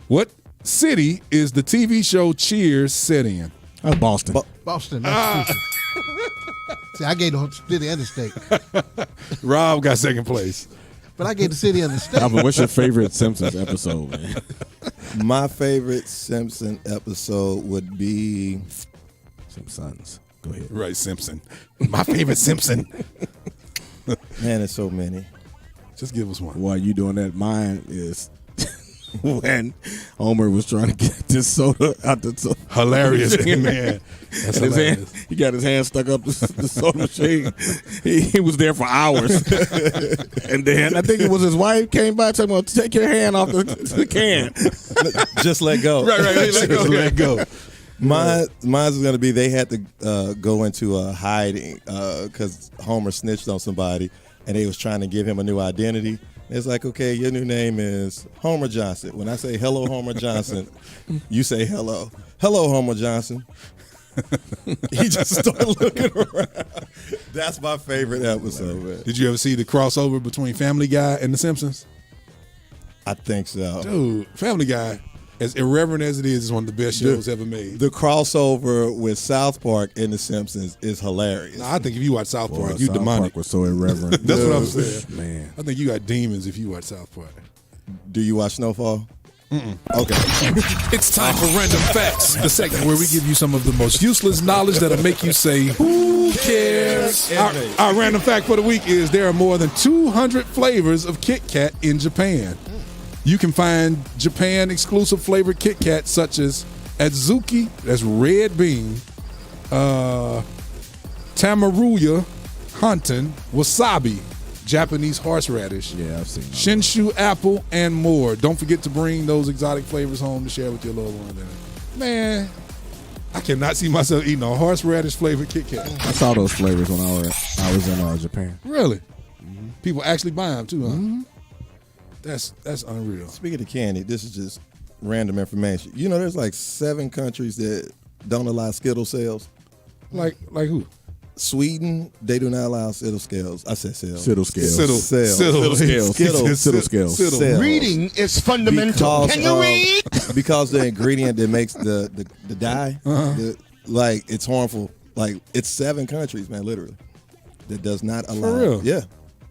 What city is the TV show Cheers set in? Boston. Boston, Massachusetts. See, I gave the city and the state. Rob got second place. But I gave the city and the state. Alvin, what's your favorite Simpsons episode, man? My favorite Simpson episode would be Simpsons. Go ahead. Right, Simpson. My favorite Simpson. man, there's so many. Just give us one. While you doing that, mine is when Homer was trying to get this soda out the soda. Hilarious, man. That's And his hand, hilarious. he got his hand stuck up the soda machine. He was there for hours. And then I think it was his wife came by telling him, take your hand off the can. Just let go. Right. Just let go. Mine's going to be they had to go into hiding because Homer snitched on somebody and they was trying to give him a new identity. It's like, okay, your new name is Homer Johnson. When I say hello, Homer Johnson, you say hello. Hello, Homer Johnson. He just started looking around. That's my favorite episode, man. Did you ever see the crossover between Family Guy and The Simpsons? I think so. Dude, Family Guy, as irreverent as it is one of the best shows ever made. The crossover with South Park and The Simpsons is hilarious. I think if you watch South Park, Boy, you South demonic. Park was so irreverent. That's what I'm saying. Man. I think you got demons if you watch South Park. Do you watch Snowfall? Okay. It's time for Random Facts, the segment where we give you some of the most useless knowledge that'll make you say, who cares? Our random fact for the week is there are more than 200 flavors of Kit Kat in Japan. You can find Japan exclusive flavored Kit Kats such as Atsuki, that's red bean, Tamaruya, Hanten, Wasabi, Japanese horseradish, Yeah, I've seen that. Shinshu apple, and more. Don't forget to bring those exotic flavors home to share with your loved ones. Man, I cannot see myself eating a horseradish flavored Kit Kat. I saw those flavors when I was in Japan. Really? People actually buy them too, huh? That's unreal. Speaking of candy, this is just random information. You know, there's like 7 countries that don't allow Skittle sales. Like who? Sweden, they do not allow cittal scales. I said cells. Cittal scales. Cittal scales. Cittal scales. Cells. Reading is fundamental. Can you read? Because the ingredient that makes the dye, like it's harmful. Like it's 7 countries, man, literally, that does not allow. For real? Yeah.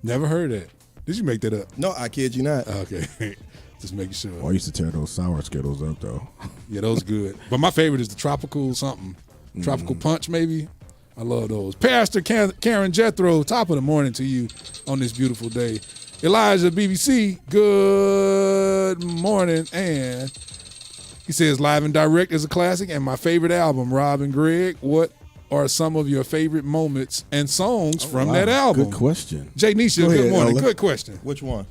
Never heard that. Did you make that up? No, I kid you not. Okay. Just making sure. Oh, I used to tear those sour Skittles up though. Yeah, those good. But my favorite is the tropical something. Tropical punch, maybe. I love those. Pastor Karen Jethro, top of the morning to you on this beautiful day. Elijah BBC, good morning. And he says, Live and Direct is a classic and my favorite album. Rob and Greg, what are some of your favorite moments and songs from that album? Good question. Jay Nisha, good morning. Good question. Which one?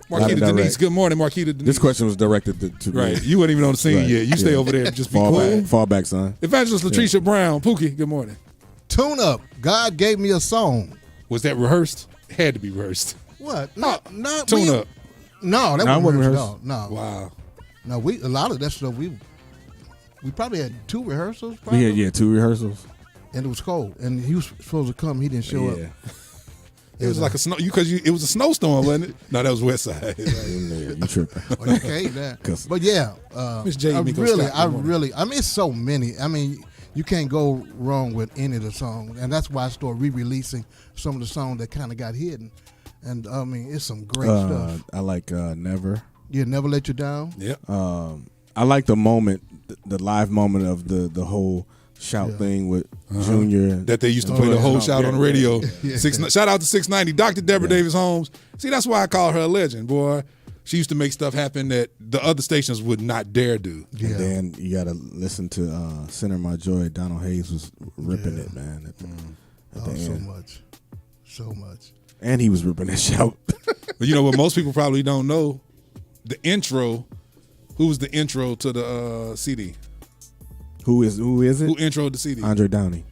Marquita Denise, good morning. Marquita Denise. This question was directed to me. Right. You weren't even on the scene yet. You stay over there and just be cool. Fall back, son. Evangelist Latricia Brown. Pookie, good morning. Tune up. God gave me a song. Was that rehearsed? It had to be rehearsed. What? Not Tune up. No, that wasn't rehearsed. No. Wow. No, a lot of that stuff we probably had 2 rehearsals. Probably. We had 2 rehearsals. And it was cold. And he was supposed to come. He didn't show up. It was like a snow it was a snowstorm, wasn't it? No, that was West Side. You tripping? Okay, that. But yeah, Miss J. I mean, it's so many. I mean, you can't go wrong with any of the songs, and that's why I started re-releasing some of the songs that kind of got hidden. And I mean, it's some great stuff. I like Never. Yeah, Never Let You Down. Yep. I like the moment, the live moment of the whole shout thing with Junior. That they used to play the whole shout on the radio. Shout out to 690, Dr. Deborah Davis Holmes. See, that's why I call her a legend, boy. She used to make stuff happen that the other stations would not dare do. Yeah. And then you got to listen to Center My Joy. Donald Hayes was ripping it, man. So much. And he was ripping that shout. But you know what most people probably don't know? The intro. Who was the intro to the CD? Who is it? Who introed the CD? Andre Downey.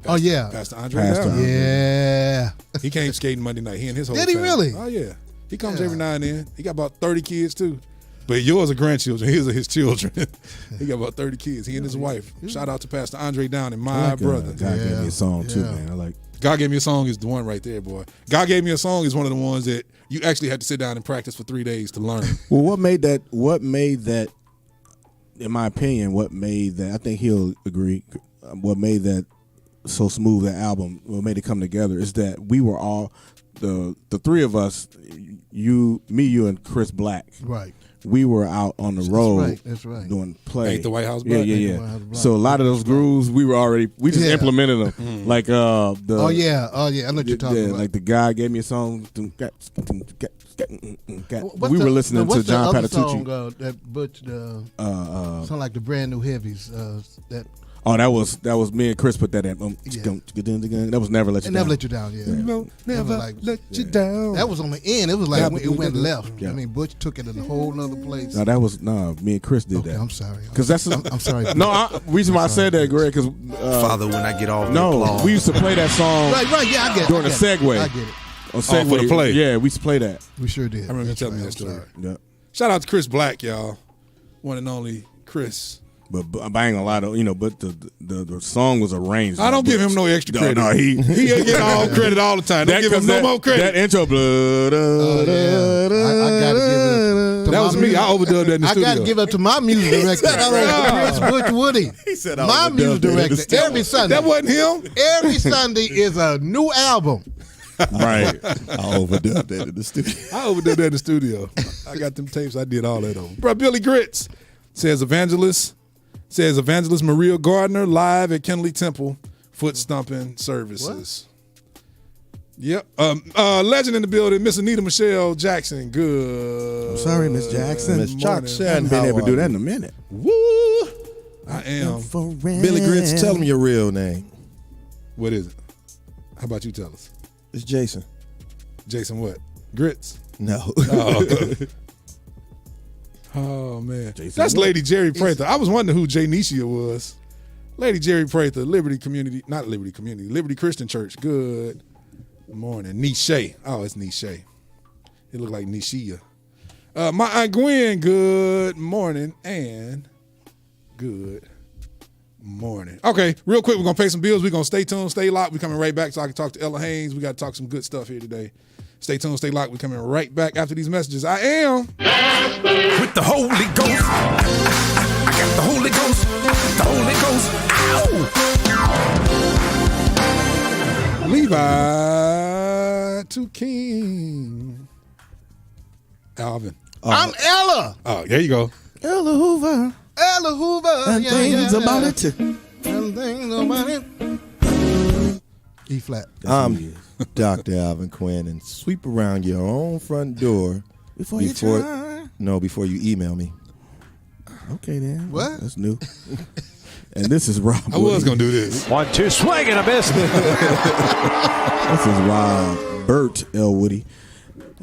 Pastor Andre Downey. Yeah. He came skating Monday night. He and his whole Did he family. really? Oh, yeah. He comes every now and then. He got about 30 kids, too. But yours are grandchildren. His are his children. He got about 30 kids. He and his wife. Shout out to Pastor Andre Downey, my brother. God gave me a song, too, man. I like. God Gave Me a Song is the one right there, boy. God Gave Me a Song is one of the ones that you actually had to sit down and practice for 3 days to learn. Well, what made that, in my opinion, I think he'll agree, what made that so smooth, that album, what made it come together is that we were all, the 3 of us, you, and Chris Black. Right. We were out on the road. That's right. Doing play. Ain't the White House Black? Yeah. So a lot of those grooves, we just implemented them. Like I know what you're talking about. Like the guy gave me a song. We were listening to John Patitucci. Song, that Butch, sound like the Brand New Heavies. Oh, that was me and Chris put that in. That was Never Let You Down. Never Let You Down, Never let you down. That was on the end. It was like it went left. Yeah. I mean, Butch took it in a whole nother place. No, me and Chris did that. I'm sorry. Because I'm sorry. Reason why I said that, Greg, because Father, when I get off we used to play that song right, yeah, I get it. during the Segway. I get it. On Segway. For the play. Yeah, we used to play that. We sure did. I remember you telling me that story. Yeah. Shout out to Chris Black, y'all. One and only Chris. But I ain't gonna lie to but the song was arranged. I don't give him no extra credit. No, he ain't getting all credit all the time. Don't give him no more credit. That intro, I gotta give it. That was me. I overdubbed that in the studio. I gotta give it to my music director, Chris Butch Woody. He said, my music director. Every Sunday. That wasn't him. Every Sunday is a new album. Right. I overdubbed that in the studio. I overdubbed that in the studio. I got them tapes. I did all that over. Bro, Billy Grits says Evangelist Maria Gardner live at Kenley Temple foot stomping services. What? Yep. Legend in the building, Miss Anita Michelle Jackson. Good. I'm sorry, Miss Jackson. Miss Jackson. I haven't been able to do that in a minute. Woo! I am. Billy Grits, tell me your real name. What is it? How about you tell us? It's Jason. Jason what? Grits? No. Oh, man. Jason That's what? Lady Jerry Prather. I was wondering who Jay Nisha was. Lady Jerry Prather, Liberty Christian Church. Good morning. Nisha. Oh, it's Nisha. It looked like Nishia. My Aunt Gwen, good morning and good morning. Okay, real quick, we're going to pay some bills. We're going to stay tuned, stay locked. We're coming right back so I can talk to Ella Haynes. We got to talk some good stuff here today. Stay tuned, stay locked. We're coming right back after these messages. I am with the Holy Ghost. I got the Holy Ghost. The Holy Ghost. Ow! Levi to King. Alvin. I'm Ella. Oh, there you go. Ella Hoover. Ella Hoover. And things about it. And things about it. E flat. I'm Dr. Alvin Quinn, and sweep around your own front door before you email me. Okay, then. What? That's new. And this is Rob. I was going to do this. 1-2 swing and a miss. This is Rob Burt Elwoody.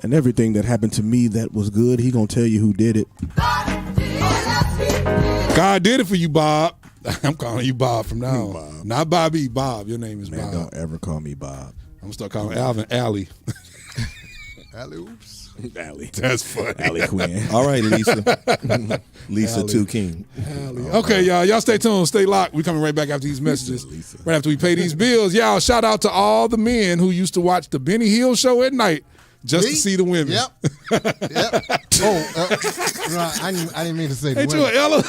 And everything that happened to me that was good, he going to tell you who did it. God did it for you, Bob. I'm calling you Bob from now on. Bob. Not Bobby, Bob. Your name is Man, Bob. don't ever call me Bob. I'm going to start calling Alvin Allie. Allie, oops. Allie. That's funny. Allie Quinn. All right, Lisa. Lisa Allie. 2 King. Okay, y'all. Y'all stay tuned. Stay locked. We're coming right back after these messages. Lisa. Right after we pay these bills. Y'all, shout out to all the men who used to watch the Benny Hill show at night just to see the women. Yep. No, I didn't mean to say the Ain't you women. an Ella?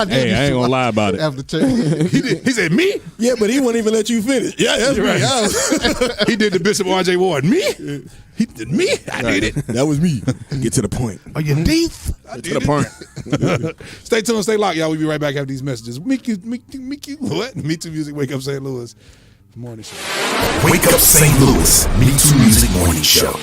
Hey, I ain't gonna lie about it. After church. He said, me? Yeah, but he wouldn't even let you finish. Yeah, that's You're me. right. He did the Bishop R.J. Ward. Me? He did me? I did it. That was me. Get to the point. Are you deep? Get to the point. Stay tuned, stay locked, y'all. We'll be right back after these messages. Mickey, what? MeTooMusic, Wake Up St. Louis. Morning show. Wake Up St. Louis. MeTooMusic Morning Show.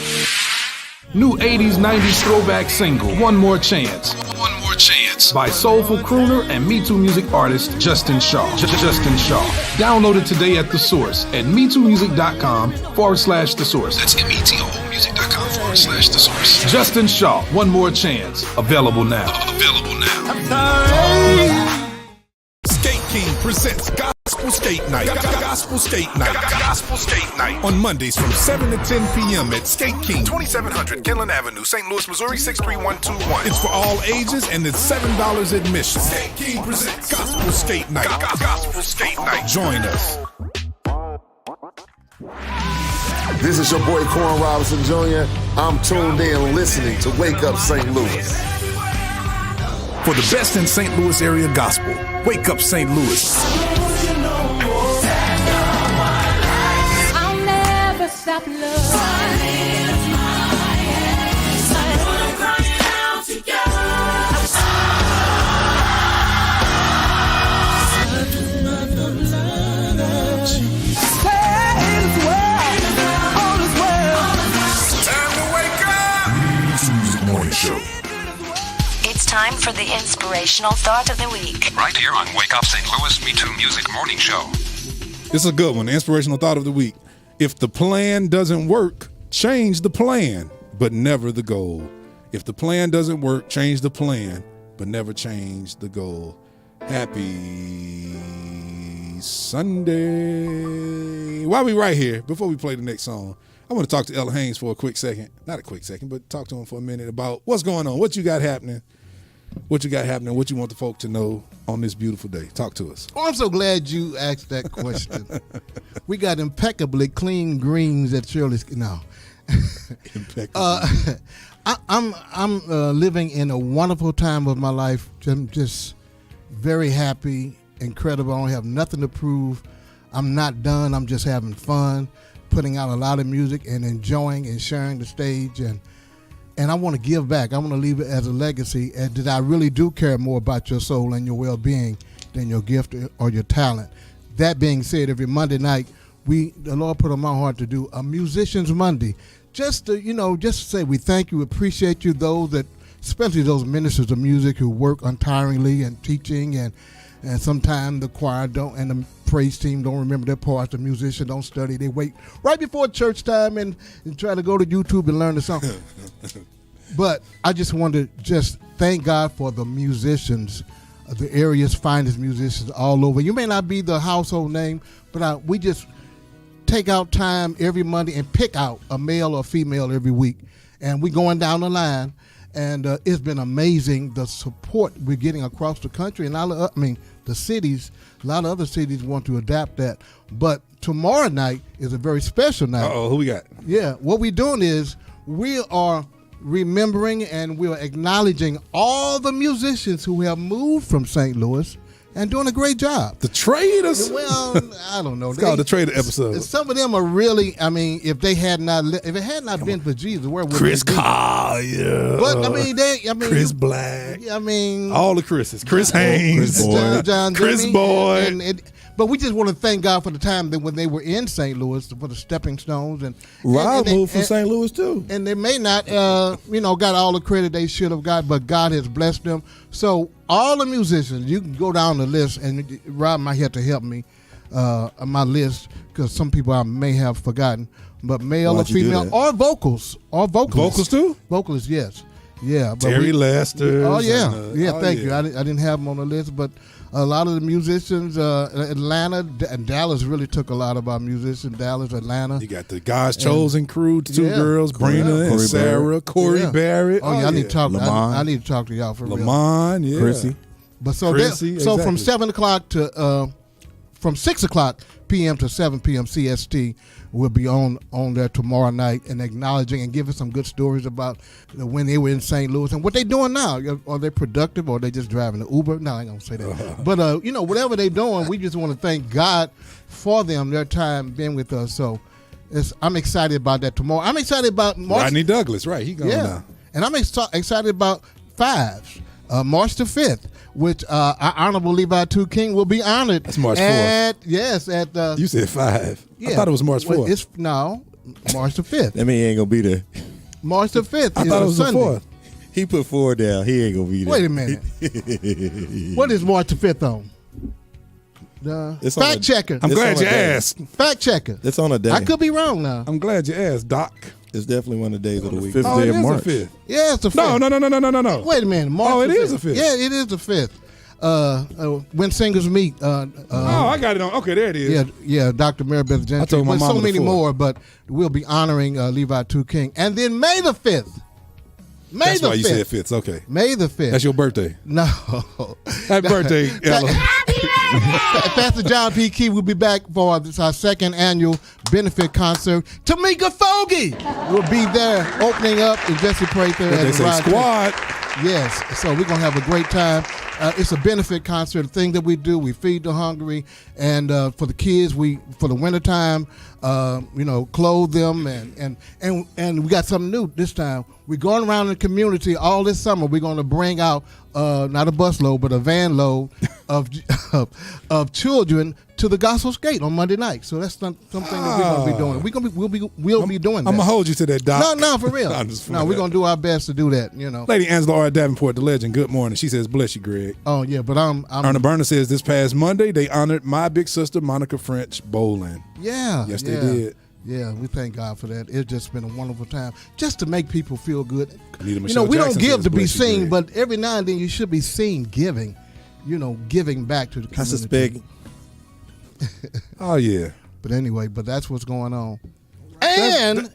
New 80s, 90s throwback single, One More Chance. One More Chance. By soulful crooner and MeTooMusic artist Justin Shaw. Justin Shaw. Download it today at The Source at MeTooMusic.com/The Source. That's METOMusic.com/The Source. Justin Shaw, One More Chance. Available now. Available now. Skate King presents Gospel Skate Night. Gospel Skate Night. Gospel Skate Night. On Mondays from 7 to 10 p.m. at Skate King, 2700 Kinlan Avenue, St. Louis, Missouri, 63121. It's for all ages and it's $7 admission. Skate King presents Gospel Skate Night. Gospel Skate Night. Join us. This is your boy Corn Robinson Jr. I'm tuned in listening to Wake Up St. Louis. For the best in St. Louis area gospel, Wake Up St. Louis. I'll never stop It's time for the inspirational thought of the week. Right here on Wake Up St. Louis MeTooMusic Morning Show. This is a good one. The inspirational thought of the week. If the plan doesn't work, change the plan, but never the goal. If the plan doesn't work, change the plan, but never change the goal. Happy Sunday. While we right here, before we play the next song, I want to talk to Ella Haynes for a quick second. Not a quick second, but talk to him for a minute about what's going on, what you got happening, what you want the folk to know on this beautiful day. Talk to us. Oh, I'm so glad you asked that question. We got impeccably clean greens at Shirley's. No. I'm living in a wonderful time of my life. I'm just very happy, incredible. I don't have nothing to prove. I'm not done. I'm just having fun, putting out a lot of music and enjoying and sharing the stage. And I want to give back. I want to leave it as a legacy, and that I really do care more about your soul and your well-being than your gift or your talent. That being said, every Monday night, the Lord put on my heart to do a Musicians Monday. Just to say we thank you, appreciate you, especially those ministers of music who work untiringly and teaching, and sometimes the choir don't, and the praise team don't remember their parts. The musicians don't study. They wait right before church time and try to go to YouTube and learn the song. But I just want to thank God for the musicians, the area's finest musicians all over. You may not be the household name, but we just take out time every Monday and pick out a male or female every week. And we're going down the line. And it's been amazing, the support we're getting across the country and the the cities, a lot of other cities want to adapt that. But tomorrow night is a very special night. Who we got? Yeah, what we're doing is we are remembering and we are acknowledging all the musicians who have moved from St. Louis and doing a great job. The Traders? Well, I don't know. It's called the Trader episode. Some of them are really, I mean, if it had not been for Jesus, where would Chris they be? Collier. But I mean, Chris Black. I mean, all the Chris's. Chris Haynes. Chris Boyd. But we just want to thank God for the time that when they were in St. Louis for the stepping stones and Rob moved from St. Louis too. And they may not, got all the credit they should have got, but God has blessed them. So all the musicians, you can go down the list, and Rob might have to help me on my list because some people I may have forgotten. But male or female, or vocals, vocals too. Vocalists, yes, yeah. But Terry Lester. Oh yeah, Thank you. I didn't have them on the list, but a lot of the musicians, Atlanta and Dallas really took a lot of our musicians. Dallas, Atlanta. You got the God's Chosen crew, the two girls, Brina and Sarah, Corey Barrett. Oh yeah, I need to talk. I need to talk to y'all for real. Lamont, yeah, Chrissy. But so from 7 o'clock to from 6 o'clock p.m. to 7 p.m. CST, we'll be on there tomorrow night and acknowledging and giving some good stories about when they were in St. Louis and what they're doing now. Are they productive or are they just driving the Uber? No, I ain't gonna say that. But whatever they're doing, we just want to thank God for them, their time being with us. So I'm excited about that tomorrow. I'm excited about Rodney Douglas, right? He going now. And I'm excited about Fives. March the 5th, which our Honorable Levi 2 King will be honored. That's March 4th. Yes, you said 5. Yeah. I thought it was March 4th. March the 5th. That mean he ain't going to be there. March the 5th I thought it was Sunday. the 4th. He put 4 down. He ain't going to be there. Wait a minute. What is March the 5th on? Fact checker. I'm glad you asked. Fact checker. It's on a day. I could be wrong now. I'm glad you asked, Doc. It's definitely one of the days of the week. 5th day of March. The 5th. Yeah, it's the 5th. No. Wait a minute. March it is the 5th. Yeah, it is the 5th. When singers meet. I got it on. Okay, there it is. Yeah, Dr. Mary Beth Gentry. I told my mom so many before. more, but we'll be honoring Levi 2 King. And then May the 5th. That's why you said 5th. Okay. May the 5th. That's your birthday. No. Happy birthday, Ella. Pastor John P. Key will be back for our second annual benefit concert. Tamika Fogarty will be there opening up in Jesse Prather. They say squad. Yes, so we're going to have a great time. It's a benefit concert, a thing that we do. We feed the hungry, and for the kids, for the wintertime, clothe them, and we got something new this time. We're going around in the community all this summer. We're going to bring out not a bus load, but a van load of children to the Gospel Skate on Monday night. So that's something that we're going to be doing. We'll be doing that. I'm gonna hold you to that, Doc. No, for real. No, we're going to do our best to do that. Lady Angela R. Davenport, the legend. Good morning. She says, "Bless you, Greg." Oh yeah, but I'm Erna Burner says this past Monday they honored my big sister Monica French bowling. Yeah. Yes, they did. Yeah, we thank God for that. It's just been a wonderful time just to make people feel good. Anita We Michelle don't Jackson give says, to be "Bless you, seen, Greg." but every now and then you should be seen giving, giving back to the community. I suspect. Oh yeah. But anyway, that's what's going on. And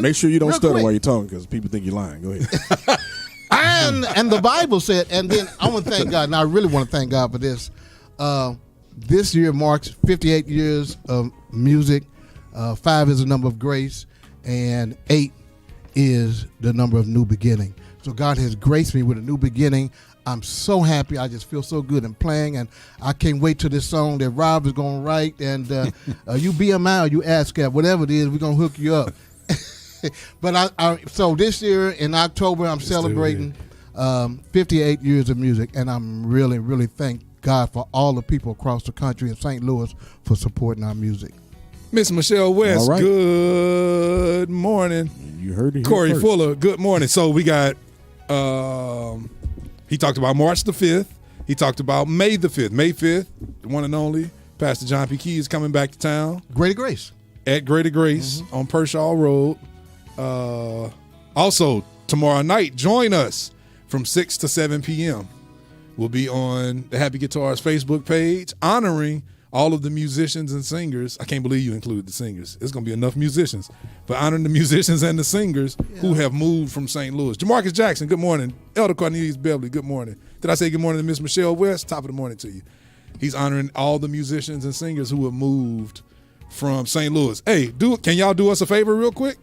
Make sure you don't real stutter quick. while you're talking because people think you're lying. Go ahead. And the Bible said, and then I want to thank God, and I really want to thank God for this. This year marks 58 years of music. 5 is the number of grace, and 8 is the number of new beginning. So God has graced me with a new beginning. I'm so happy. I just feel so good in playing, and I can't wait till this song that Rob is going to write. And you BMI or you ASCAP, whatever it is, we're going to hook you up. But so this year in October, I'm celebrating 58 years of music, and I'm really, really thank God for all the people across the country in St. Louis for supporting our music. Miss Michelle West, All right. Good morning. You heard it. Corey first. Fuller, good morning. So we got, he talked about March the 5th. He talked about May the 5th. May 5th, the one and only, Pastor John P. Key is coming back to town. Greater Grace. At Greater Grace on Pershaw Road. Also, tomorrow night, join us from 6 to 7 p.m. We'll be on the Happy Guitars Facebook page honoring all of the musicians and singers. I can't believe you included the singers. It's going to be enough musicians. But honoring the musicians and the singers who have moved from St. Louis. Jamarcus Jackson, good morning. Elder Cornelius Beverly, good morning. Did I say good morning to Miss Michelle West? Top of the morning to you. He's honoring all the musicians and singers who have moved from St. Louis. Hey, can y'all do us a favor real quick?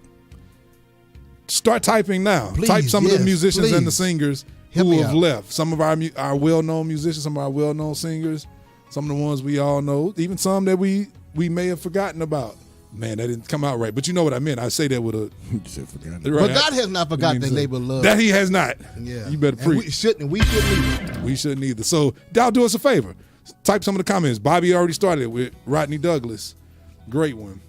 Start typing now. Please, Type some of the musicians and the please. singers Help who me have out. left. Some of our well-known musicians, some of our well-known singers, some of the ones we all know, even some that we may have forgotten about. Man, that didn't come out right. But you know what I meant. I say that with a... Right. But God has not forgotten the labor of love. That he has not. Yeah. You better preach. We shouldn't either. We shouldn't either. So, y'all do us a favor. Type some of the comments. Bobby already started it with Rodney Douglas. Great one.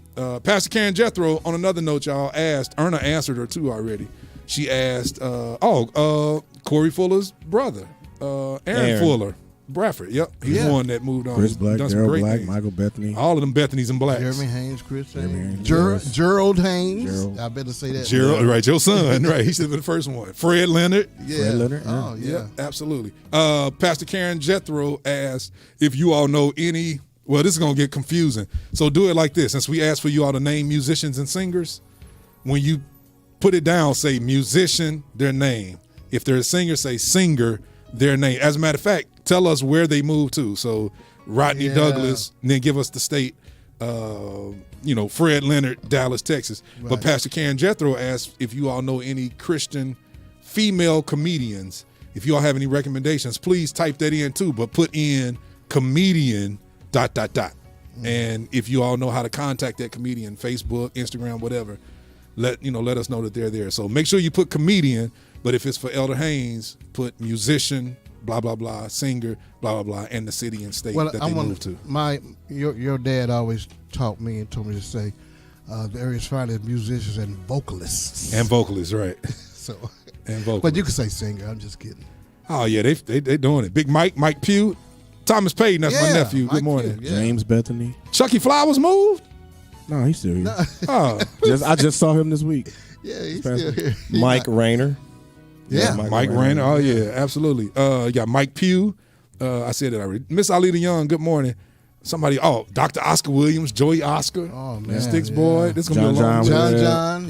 Pastor Karen Jethro, on another note, y'all asked, Erna answered her too already. She asked, Corey Fuller's brother, Aaron Fuller. Bradford, yep. He's the one that moved on. Chris Black, done some Daryl great Black, things. Michael Bethany. All of them Bethany's and Blacks. Jeremy Haynes, Chris Haynes. Haynes. Gerald Haynes. Gerald. I better say that. Gerald, right, your son, right. He should have been the first one. Fred Leonard. Yeah. Fred Leonard. Oh, yeah. Absolutely. Pastor Karen Jethro asked if you all know any, well, this is going to get confusing. So do it like this. Since we asked for you all to name musicians and singers, when you put it down, say musician, their name. If they're a singer, say singer, their name. As a matter of fact, tell us where they moved to. So Rodney Douglas, and then give us the state, Fred Leonard, Dallas, Texas. Right. But Pastor Karen Jethro asked if you all know any Christian female comedians. If you all have any recommendations, please type that in too, but put in comedian ... And if you all know how to contact that comedian, Facebook, Instagram, whatever, let us know that they're there. So make sure you put comedian, but if it's for Elder Haynes, put musician, blah, blah, blah, singer, blah, blah, blah, and the city and state that they moved to. Your dad always taught me and told me to say, the area's finest musicians and vocalists. And vocalists, right. So, and vocalists. But you can say singer. I'm just kidding. Oh, yeah, they doing it. Big Mike Pugh, Thomas Payton, that's my nephew. Good morning. Pugh, James Bethany. Chucky Flowers moved? No, he's still here. No. Oh. I just saw him this week. Yeah, he's still here. Mike Rayner. Yeah. Mike Rayner. Oh, yeah, absolutely. You got Mike Pugh. I said that already. Miss Alita Young, good morning. Somebody, Dr. Oscar Williams, Joey Oscar. Oh, man. Sticks Boy. This is going to be a long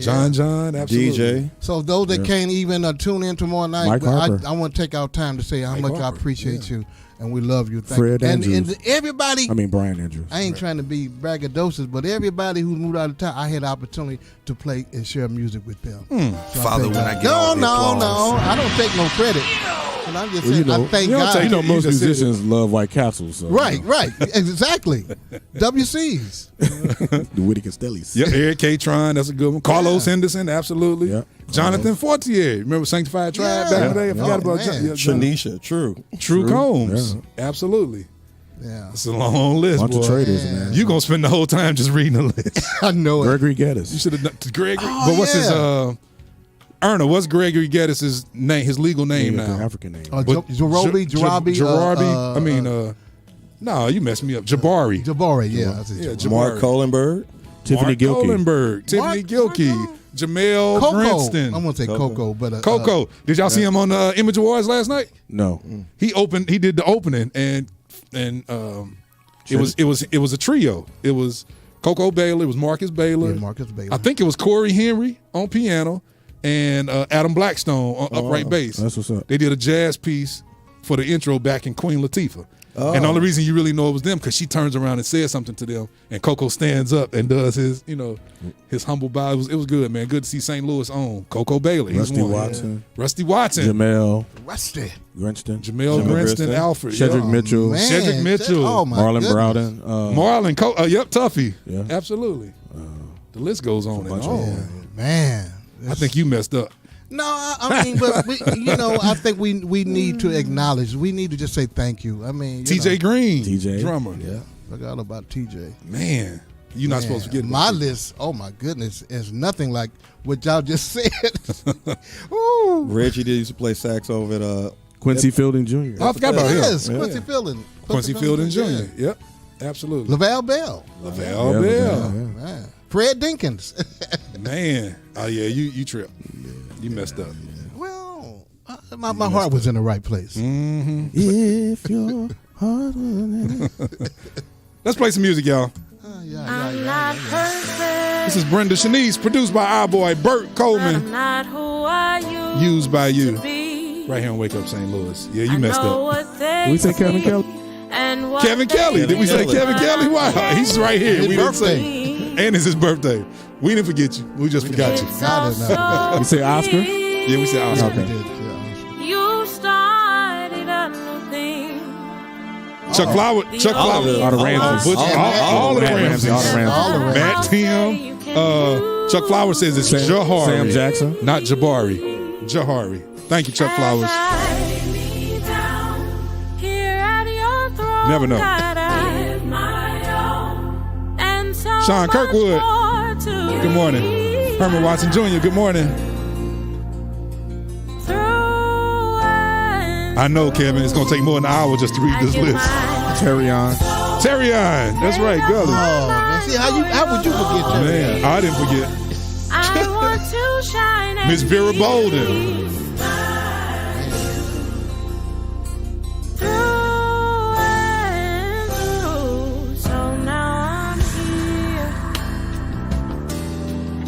John, absolutely. DJ. So those that can't even tune in tomorrow night, Mike Harper. I want to take our time to say how much I appreciate you and we love you. Thank Fred you. Andrews. And everybody. Brian Andrews. I ain't trying to be braggadocious, but everybody who moved out of town, I had the opportunity to play and share music with them. So Father, when I get all the no, applause. I don't take no credit. And I'm just saying, I thank God. Most musicians love White Castle. So, Right, exactly. WCs. The Woody Castellis. Yep, Eric Catron, that's a good one. Carlos Henderson, absolutely. Yep. Jonathan Fortier, remember Sanctified Tribe back in the day? I forgot about Shanisha, True Combs, absolutely. Yeah, it's a long list. Bunch of traders, man. You gonna spend the whole time just reading the list. I know it. Gregory Geddes. You should have done Gregory. But what's his Erna? What's Gregory Geddes' name? His legal name now? African name. Jarabi. No, you messed me up. Jabari, yeah. Mark Kohlenberg. Tiffany Gilkey. Tiffany Gilkey. Jamel Grinston. I'm gonna say Coco, but Coco. Did y'all see him on Image Awards last night? No. He did the opening, and it was a trio. It was Coco Baylor, it was Marcus Baylor. Yeah, Marcus Baylor. I think it was Corey Henry on piano and Adam Blackstone on upright bass. That's what's up. They did a jazz piece for the intro back in Queen Latifah. And the only reason you really know it was them because she turns around and says something to them, and Coco stands up and does his humble bow. It was good, man. Good to see St. Louis own Coco Bailey. Rusty Watson. Jamel. Rusty. Grinston. Jamel Grinston. Alfred. Cedric Mitchell. Cedric Mitchell. Oh, my Marlon goodness. Browden. Marlon. Tuffy. Yeah. Absolutely. The list goes on and bunch on. of Man. I think you messed up. No, I mean, but I think we need to acknowledge. We need to just say thank you. I mean, TJ Green, TJ drummer. Yeah, forgot about TJ. Man, you're not supposed to forget my list. Oh my goodness, is nothing like what y'all just said. Ooh. Reggie used to play sax over at Quincy Fielding Jr. I forgot about him. Yes, Quincy Fielding. Quincy Fielding Jr. Yep, absolutely. Lavelle Bell. Lavelle Bell. Man. Fred Dinkins. Man, oh yeah, you tripped. You messed up. Well, my heart was in the right place. Mm-hmm. If your heart. Let's play some music, y'all. This is Brenda Shanice, produced by our boy Burt Coleman. Used by you. Right here on Wake Up St. Louis. Yeah, you messed up. We say Kevin Kelly. And what Kevin Kelly. Did we say Kevin Kelly? Wow, he's right here. His We didn't birthday. say, and it's his birthday. We didn't forget you. We just forgot you. You say Oscar? Yeah, we said Oscar. Okay. you started a new thing. Chuck Flower. Chuck Flower. All the Ramses. All of the Ramses. Matt Tim. Chuck Flowers says it's Jahari. Sam Jackson. Not Jabari. Jahari. Thank you, Chuck Flowers. Never know. Sean Kirkwood. Good morning. Herman Watson Jr. Good morning. I know, Kevin. It's gonna take more than an hour just to read this list. Terrion. That's right, Gully. Oh, man. See, how would you forget Terry? Man, I didn't forget. I want to shine. Miss Vera Bolden. So now I'm here,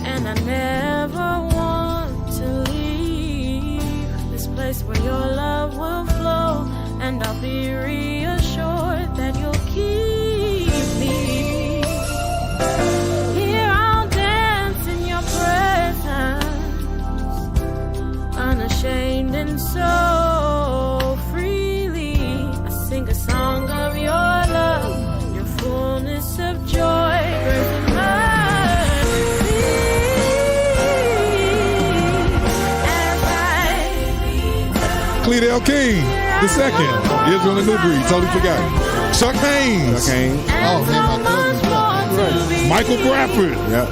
and I never want to leave this place where your love will flow, and I'll be reassured that you'll keep me. Here I'll dance in your presence, unashamed and so freely. I sing a song of your love, your fullness of joy, grace and mercy. Cleedale King, the second. Israel and New Breed. Totally forgot. Chuck Haynes. Oh, man, my cousin. Michael Bradford. Yeah.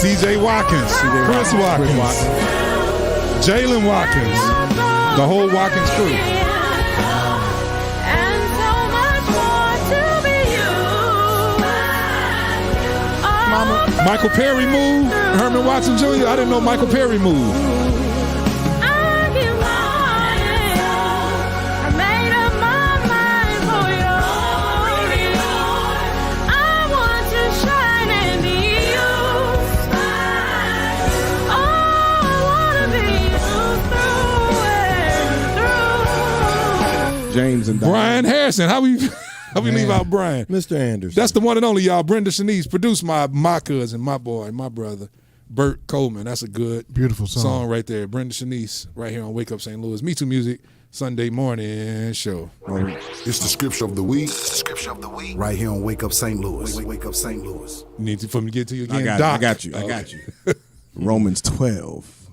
CJ Watkins, Chris Watkins, Jalen Watkins, the whole Watkins crew. Michael Perry moved. Herman Watson Jr. I didn't know Michael Perry moved. James and Brian Harrison. How we leave out Brian? Mr. Anderson. That's the one and only, y'all. Brenda Shanice produced my cousin, my boy, my brother, Bert Coleman. That's a good, beautiful song right there. Brenda Shanice, right here on Wake Up St. Louis. MeTooMusic Sunday morning show. It's the scripture of the week. Right here on Wake Up St. Louis. Wake Up St. Louis. You need for me to get to you again, I Doc. got you. Romans 12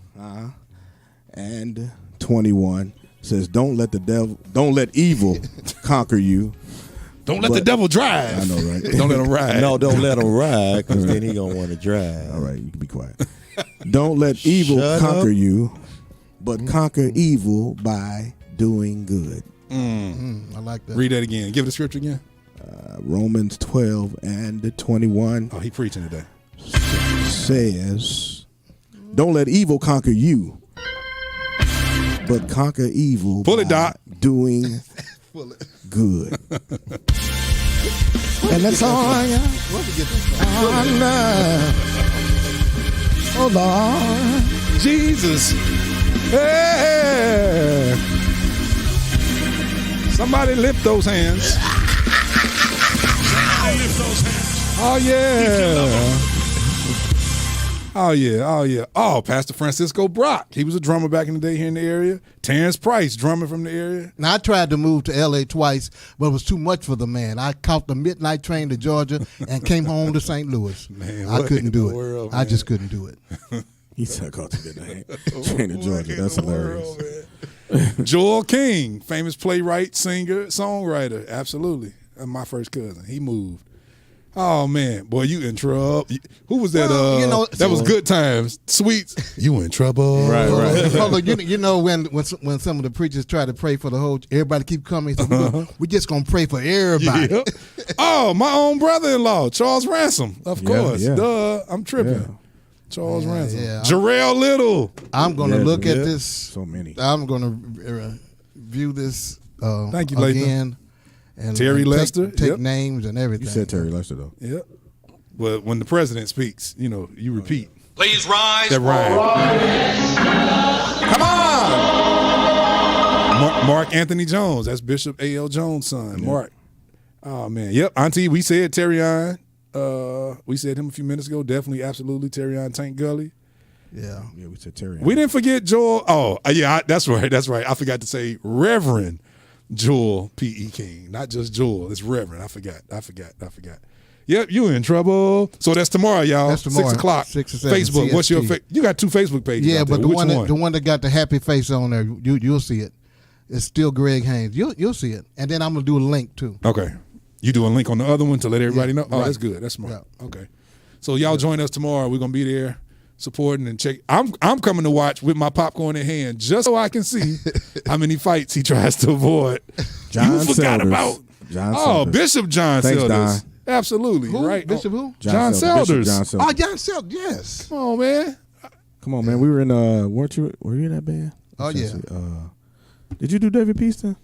and 21 says, "Don't let evil conquer you. Don't let the devil drive." I know, right? Don't let him ride. No, don't let him ride, because then he gonna want to drive. All right, you can be quiet. Don't let evil conquer you, but conquer evil by doing good. I like that. Read that again. Give the scripture again. Romans 12 and 21. Oh, he preaching today. Says, "Don't let evil conquer you, but conquer evil Pull by it, Doc. doing good." And that's all I got. Oh, Lord. Jesus. Hey. Somebody lift those hands. Oh, yeah. Oh, yeah. Oh, Pastor Francisco Brock. He was a drummer back in the day here in the area. Terrence Price, drummer from the area. Now, I tried to move to L.A. twice, but it was too much for the man. I caught the midnight train to Georgia and came home to St. Louis. Man, I couldn't do it. World, I just couldn't do it. He said, "Caught the midnight train to Georgia." That's hilarious. Joel King, famous playwright, singer, songwriter. Absolutely. My first cousin. He moved. Oh, man. Boy, you in trouble. Who was that? Well, that was Good Times. Sweets. You in trouble. Right. Hold on, you know when some of the preachers try to pray for the whole, everybody keep coming. So we just gonna pray for everybody. Yeah. Oh, my own brother-in-law, Charles Ransom. Of course. Yeah. Duh. I'm tripping. Yeah. Charles Ransom. Yeah. Jarrell Little. I'm gonna look at this. So many. I'm gonna view this Thank you, Lathan. again. And Terry Lester. Take Yep. names and everything. You said Terry Lester, though. Yep. Well, when the president speaks, you repeat. Please rise. That rhyme. Come on. Mark Anthony Jones. That's Bishop A.L. Jones' son. Mark. Oh, man. Yep. Auntie, we said Terrion. We said him a few minutes ago. Definitely, absolutely. Terrion Tank Gully. Yeah. Yeah, we said Terry. We didn't forget Joel. Oh, yeah, that's right. That's right. I forgot to say Reverend Joel P.E. King. Not just Joel. It's Reverend. I forgot. Yep, you in trouble. So that's tomorrow, y'all. That's tomorrow. 6 o'clock. 6 or 7 Facebook. What's your CST. you got 2 Facebook pages. Yeah, out there. but Which the one that got the happy face on there, you'll see it. It's still Greg Haynes. You'll see it, and then I'm gonna do a link too. Okay. You do a link on the other one to let everybody know? Oh, right. that's good. That's smart. Yeah. Okay. So y'all join us tomorrow. We're going to be there supporting and check. I'm coming to watch with my popcorn in hand just so I can see how many fights he tries to avoid. John you forgot Selders. about. John Oh, Selders. Bishop John Thanks, Selders. Don. Absolutely. Who? Right. Bishop who? John Bishop Selders. John Selders. Oh, John Selders. Yes. Come on, man. Come on, man. We were in were you in that band? Oh, yeah. Did you do David Peaston?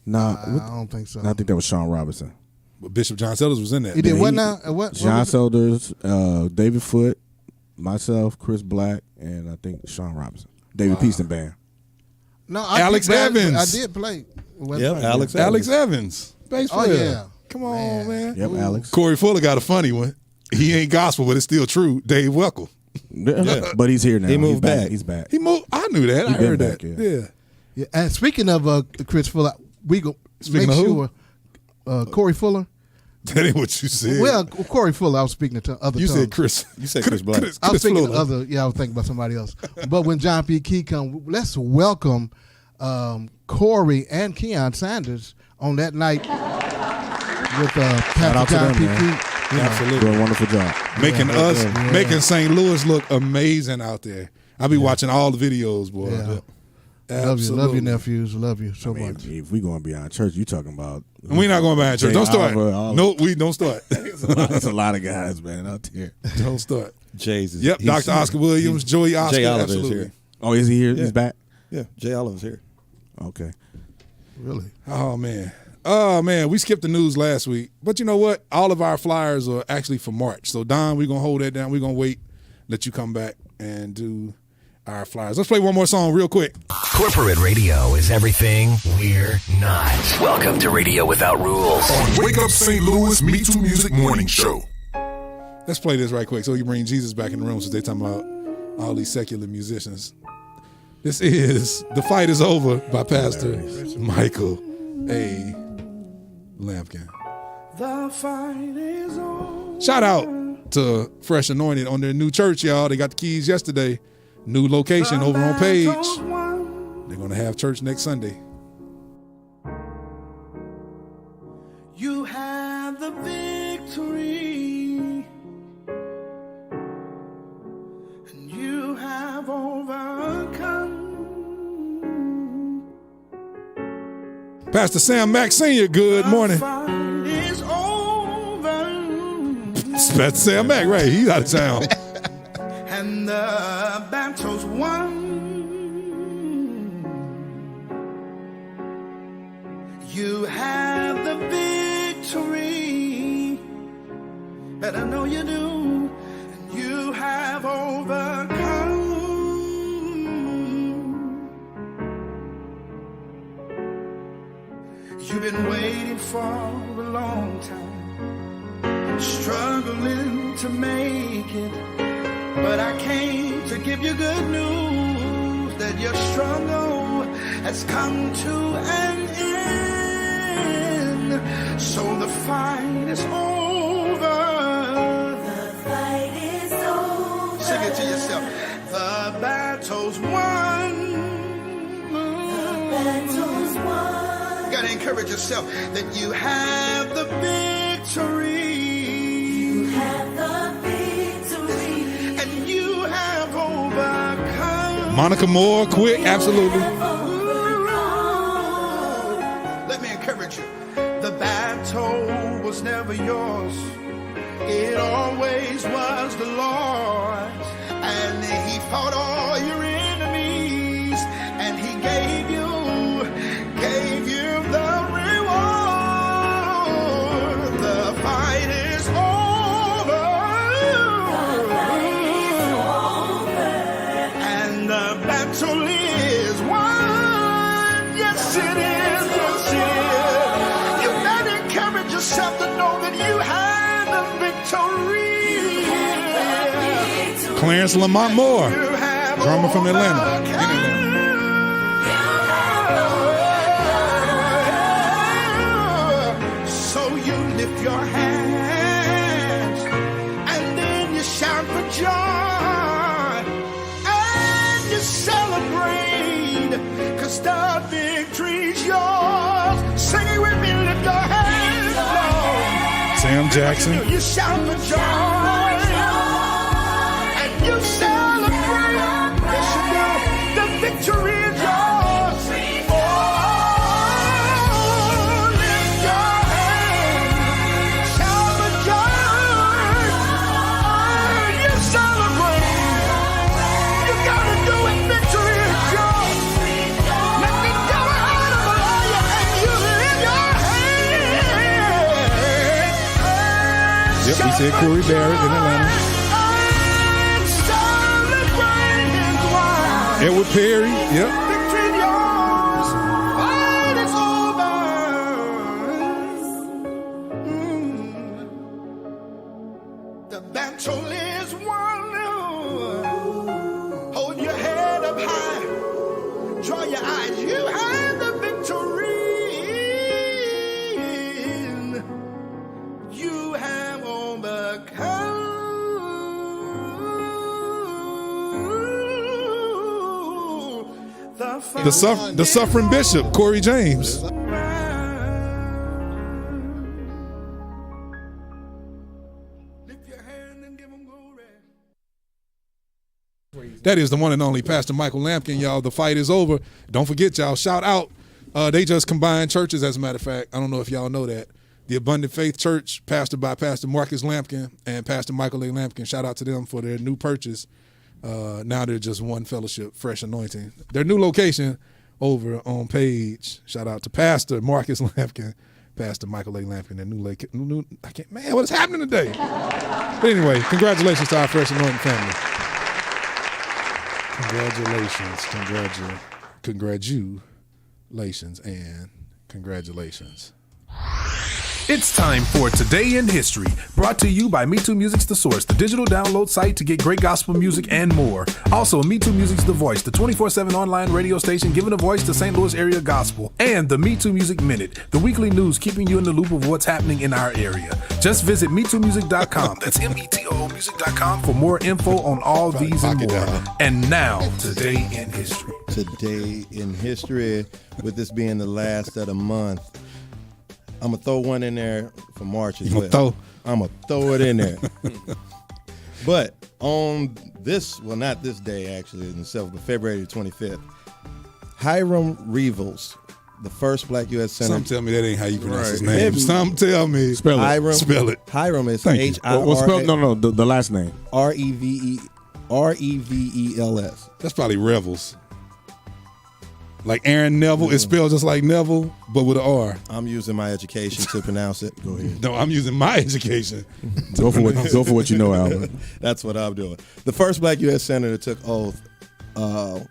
Nah. I don't think so. I think that was Sean Robinson. But Bishop John Selders was in that. He did what now? What? John Selders, David Foote, myself, Chris Black, and I think Sean Robinson. David Peaston band. No, Alex Evans. I did play. Yep, Alex Evans. Bass Oh, player. yeah. Come on, man. Yep, Alex. Corey Fuller got a funny one. He ain't gospel, but it's still true. Dave Welkel. Yeah. But he's here now. He moved back. He's back. He moved. I knew that. I been heard back, that. yeah. Yeah. And speaking of Chris Fuller, we go Speaking make of who? sure Corey Fuller. That ain't what you said. Well, Corey Fuller, I was speaking to other you tongues. said Chris. You said Chris Black. I was thinking Fuller. other. Yeah, I was thinking about somebody else. But when John P. Key come, let's welcome Corey and Keon Sanders on that night with Shout out Pastor to John them, P. man. Key. You know. Absolutely. Doing a wonderful job. Making St. Louis look amazing out there. I be watching all the videos, boy. Yeah. Absolutely. Love you, nephews. Love you so much. If we going beyond church, you talking about? We're not going behind church. Jay Don't start. Oliver, No, we don't start. There's a lot of guys, man, out there. Don't start. Jay's is, Yep, he's- Dr. Oscar Williams, Joey Oscar. Jay Oliver is absolutely. here. Oh, is he here? Yeah. He's back. Yeah, Jay Oliver's here. Okay. Really? Oh, man. Oh, man, we skipped the news last week. But you know what? All of our flyers are actually for March. So, Don, we're going to hold that down. We're going to wait, let you come back and do our flyers. Let's play one more song real quick. Corporate radio is everything we're not. Welcome to Radio Without Rules. On Wake Up St. Louis MeTooMusic Morning Show. Let's play this right quick so you bring Jesus back in the room since they're talking about all these secular musicians. This is The Fight Is Over by Pastor Michael A. Lampkin. The fight is over. Shout out to Fresh Anointed on their new church, y'all. They got the keys yesterday. New location over on Page. They're going to have church next Sunday. You have the victory, and you have overcome. Pastor Sam Mack Sr., good morning. The fight is over, It's Pastor Sam Mack, right? He's out of town. and the battle's won. You have the victory, better know you do, and you have overcome. You've been waiting for a long time, struggling to make it, but I came to give you good news that your struggle has come to an end. So the fight is over. The fight is over. Sing it to yourself. The battle's won. battle's won. You gotta encourage yourself that you have the victory. You have the victory. And you have overcome. Monica Moore, quick, absolutely. Let me encourage you. The battle was never yours. It always was the Lord's. And he fought all your enemies. And he gave you the reward. The fight is over. The fight is over. And the battle is won. Yes, it is. Yes, it is. You better encourage yourself to know that you have the victory. Clarence Lamont Moore, drummer from Atlanta. So you lift your hands and then you shout for joy and you celebrate, 'cause the victory's yours. Sing it with me, lift your hands, Lord. Sam Jackson. You shout for joy and you celebrate. Yes, you do. The victory is yours. Oh, lift your hands, shout for joy. You celebrate. You gotta do it. Victory is yours. Let the devil out of a liar and you lift your hands. Yep, he said Corey Barrett in Atlanta. Edward Perry, yep. Victory yours. Fight is over. The battle is won. Hold your head up high. Draw your eyes. You have the victory. You have overcome. The suffering bishop, Corey James. That is the one and only Pastor Michael Lampkin, y'all. The fight is over. Don't forget, y'all. Shout out. They just combined churches, as a matter of fact. I don't know if y'all know that. The Abundant Faith Church, pastored by Pastor Marcus Lampkin and Pastor Michael A. Lampkin. Shout out to them for their new purchase. Now they're just one fellowship, fresh anointing. Their new location over on Page. Shout out to Pastor Marcus Lampkin, Pastor Michael A. Lampkin. Their new man, what is happening today? But anyway, congratulations to our fresh anointing family. Congratulations, and congratulations. It's time for Today in History, brought to you by MeTooMusic's The Source, the digital download site to get great gospel music and more. Also, MeTooMusic's The Voice, the 24/7 online radio station giving a voice to St. Louis area gospel, and the MeTooMusic Minute, the weekly news keeping you in the loop of what's happening in our area. Just visit MeTooMusic.com, that's METOMusic.com, for more info on all these and more. And now, Today in History. Today in history, with this being the last of the month, I'm gonna throw one in there for March as well. I'm gonna throw it in there. But on this, well, not this day actually itself, but February 25th, Hiram Revels, the first black U.S. senator. Some tell me that ain't how you pronounce his name. Some tell me. Spell it. Hiram, Spell it. Hiram is Thank you. H-I-R-A. Well, spell no, the last name. R-E-V-E-L-S. That's probably Revels. Like Aaron Neville, it's spelled just like Neville, but with an R. I'm using my education to pronounce it. Go ahead. No, I'm using my education. Go for what you know, Albert. That's what I'm doing. The first black U.S. senator took oath in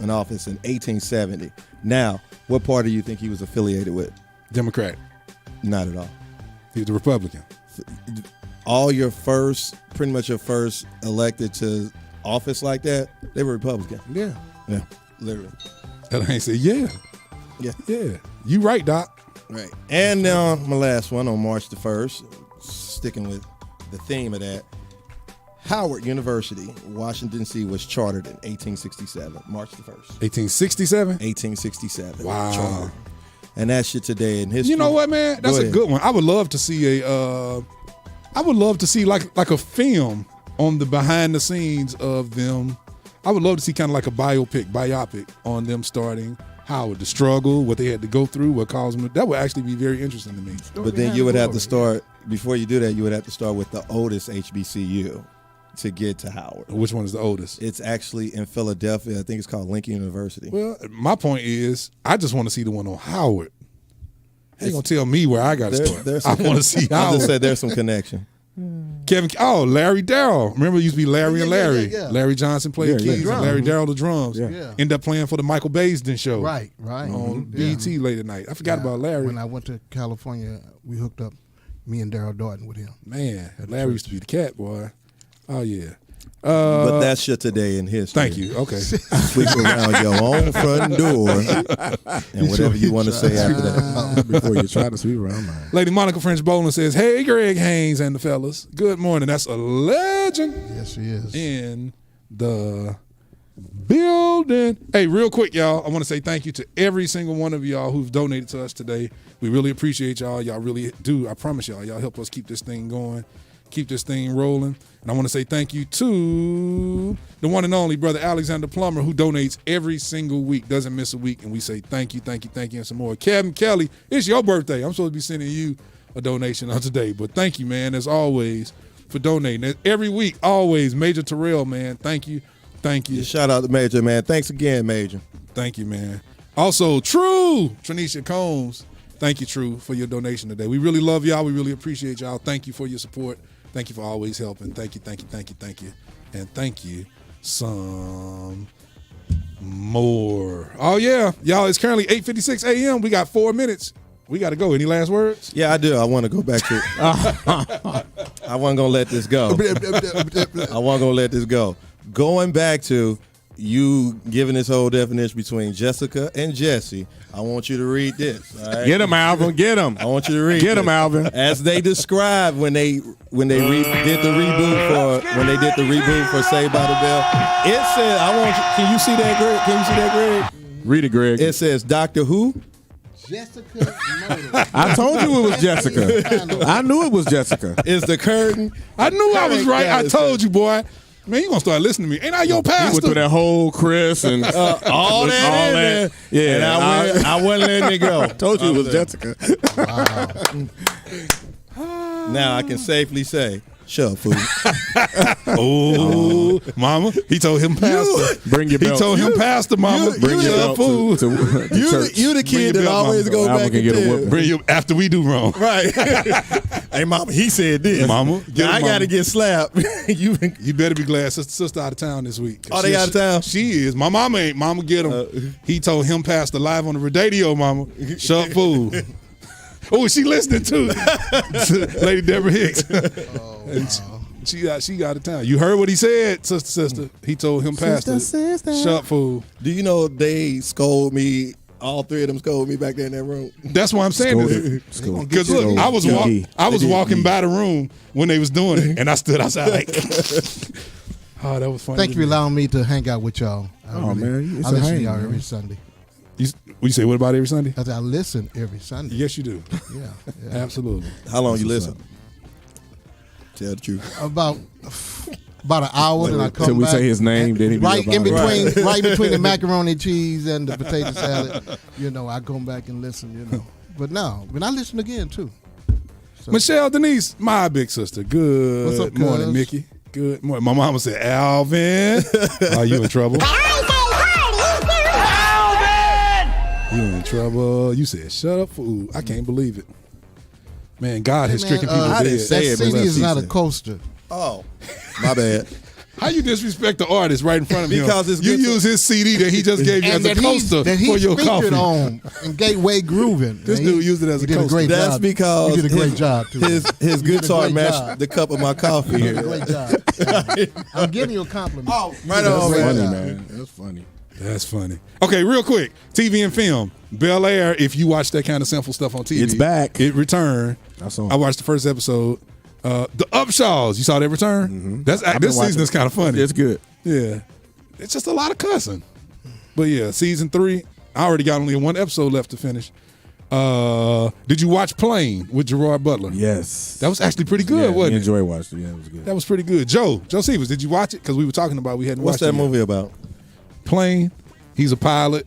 office in 1870. Now, what party do you think he was affiliated with? Democrat. Not at all. He was a Republican. Pretty much your first elected to office like that, they were Republican. Yeah. Yeah. Literally. And I say, yeah. Yeah. Yeah. You right, Doc. Right. And now my last one on March the 1st, sticking with the theme of that, Howard University, Washington, D.C. was chartered in 1867, March the 1st. 1867? 1867. Wow. Chartered. And that shit today in history. You know what, man? That's a good one. I would love to see like a film on the behind the scenes of them. I would love to see kind of like a biopic on them starting Howard, the struggle, what they had to go through, what caused them. That would actually be very interesting to me. But then you would have to start, before you do that, you would have to start with the oldest HBCU to get to Howard. Which one is the oldest? It's actually in Philadelphia. I think it's called Lincoln University. Well, my point is, I just want to see the one on Howard. They ain't gonna tell me where I got to start. I want to see Howard. I just said there's some connection. Larry Darrell. Remember, it used to be Larry and Larry. Yeah. Larry Johnson played keys, and Larry Darrell the drums. Yeah. Ended up playing for the Michael Baisden show. Right. On BET late at night. I forgot about Larry. When I went to California, we hooked up, me and Daryl Darton with him. Man, Larry used to be the cat boy. Oh yeah. But that's your today in history. Thank you. Okay. Sweep around your own front door and whatever you want to say after that. Before you try to sweep around mine. Lady Monica French Bowling says, "Hey, Greg Haynes and the fellas. Good morning." That's a legend. Yes, she is. In the building. Hey, real quick, y'all, I want to say thank you to every single one of y'all who've donated to us today. We really appreciate y'all. Y'all really do. I promise y'all help us keep this thing going, keep this thing rolling. And I want to say thank you to the one and only brother Alexander Plummer, who donates every single week, doesn't miss a week. And we say thank you, and some more. Kevin Kelly, it's your birthday. I'm supposed to be sending you a donation on today. But thank you, man, as always, for donating. Every week, always. Major Terrell, man, thank you. Thank you. Shout out to Major, man. Thanks again, Major. Thank you, man. Also, Tranisha Combs, thank you, True, for your donation today. We really love y'all. We really appreciate y'all. Thank you for your support. Thank you for always helping. Thank you. And thank you some more. Oh, yeah. Y'all, it's currently 8:56 a.m. We got 4 minutes. We got to go. Any last words? Yeah, I do. I want to go back to I wasn't going to let this go. Going back to you giving this whole definition between Jessica and Jesse, I want you to read this. All right? Get him, Alvin. Get him. I want you to read. Get him, Alvin. As they described when they did the reboot for Saved by the Bell. It said, can you see that, Greg? Read it, Greg. It says Doctor Who. Jessica Murder. I told you it was Jessica. I knew it was Jessica. Is the curtain. I knew I was right. I told you, boy. Man, you gonna start listening to me. Ain't I your pastor? He went through that whole Chris and all that. Yeah, and I wasn't letting it go. I told you it was Jessica. Wow. Now I can safely say, shut up, fool. Oh, mama. He told him pastor. Bring your belt. He told him pastor, mama. Bring your belt fool. You the kid that always go back and get a whoop. Bring you after we do wrong. Right. Hey, mama, he said this. Mama. I got to get slapped. You better be glad sister out of town this week. Oh, they out of town? She is. My mama ain't. Mama get him. He told him pastor live on the radio, mama. Shut fool. Oh, she listening too. Lady Deborah Hicks. Oh, wow. She got out of town. You heard what he said, sister. He told him pastor. Shut fool. Do you know they scold me? All three of them scolded me back there in that room. That's why I'm saying this. Because look, I was walking by the room when they was doing it, and I stood outside like, oh, that was funny. Thank you for allowing me to hang out with y'all. Man, I listen to y'all every Sunday. You say what about every Sunday? I listen every Sunday. Yes, you do. Yeah. Absolutely. How long you listen? Tell the truth. About an hour, then I come back. Till we say his name, then he right in between, right between the macaroni and cheese and the potato salad. I come back and listen. But no, I listen again too. So. Michelle Denise, my big sister. Good What's up, morning, Mickey. Good morning. My mama said, Alvin, are you in trouble? You in trouble. You said, shut up, fool. I can't believe it. Man, God has stricken people dead. That CD is not a coaster. Oh, my bad. How you disrespect the artist right in front of him? Because you use his CD that he just gave you as a coaster for your coffee. On in Gateway Grooving. This dude used it as a coaster. That's because he did a great job too. His guitar matched the cup of my coffee here. Great job. I'm giving you a compliment. Oh, right on, funny, man. That's funny. That's funny. Okay, real quick. TV and film. Bel Air, if you watch that kind of simple stuff on TV. It's back. It returned. I saw it. I watched the first episode. The Upshaws. You saw their return? Mm-hmm. This season is kind of funny. It's good. Yeah. It's just a lot of cussing. But yeah, season 3, I already got only one episode left to finish. Did you watch Plane with Gerard Butler? Yes. That was actually pretty good, wasn't it? Enjoy watching it. Yeah, it was good. That was pretty good. Joe Stevens, did you watch it? Because we were talking about we hadn't What's watched that it yet. movie about? Plane. He's a pilot.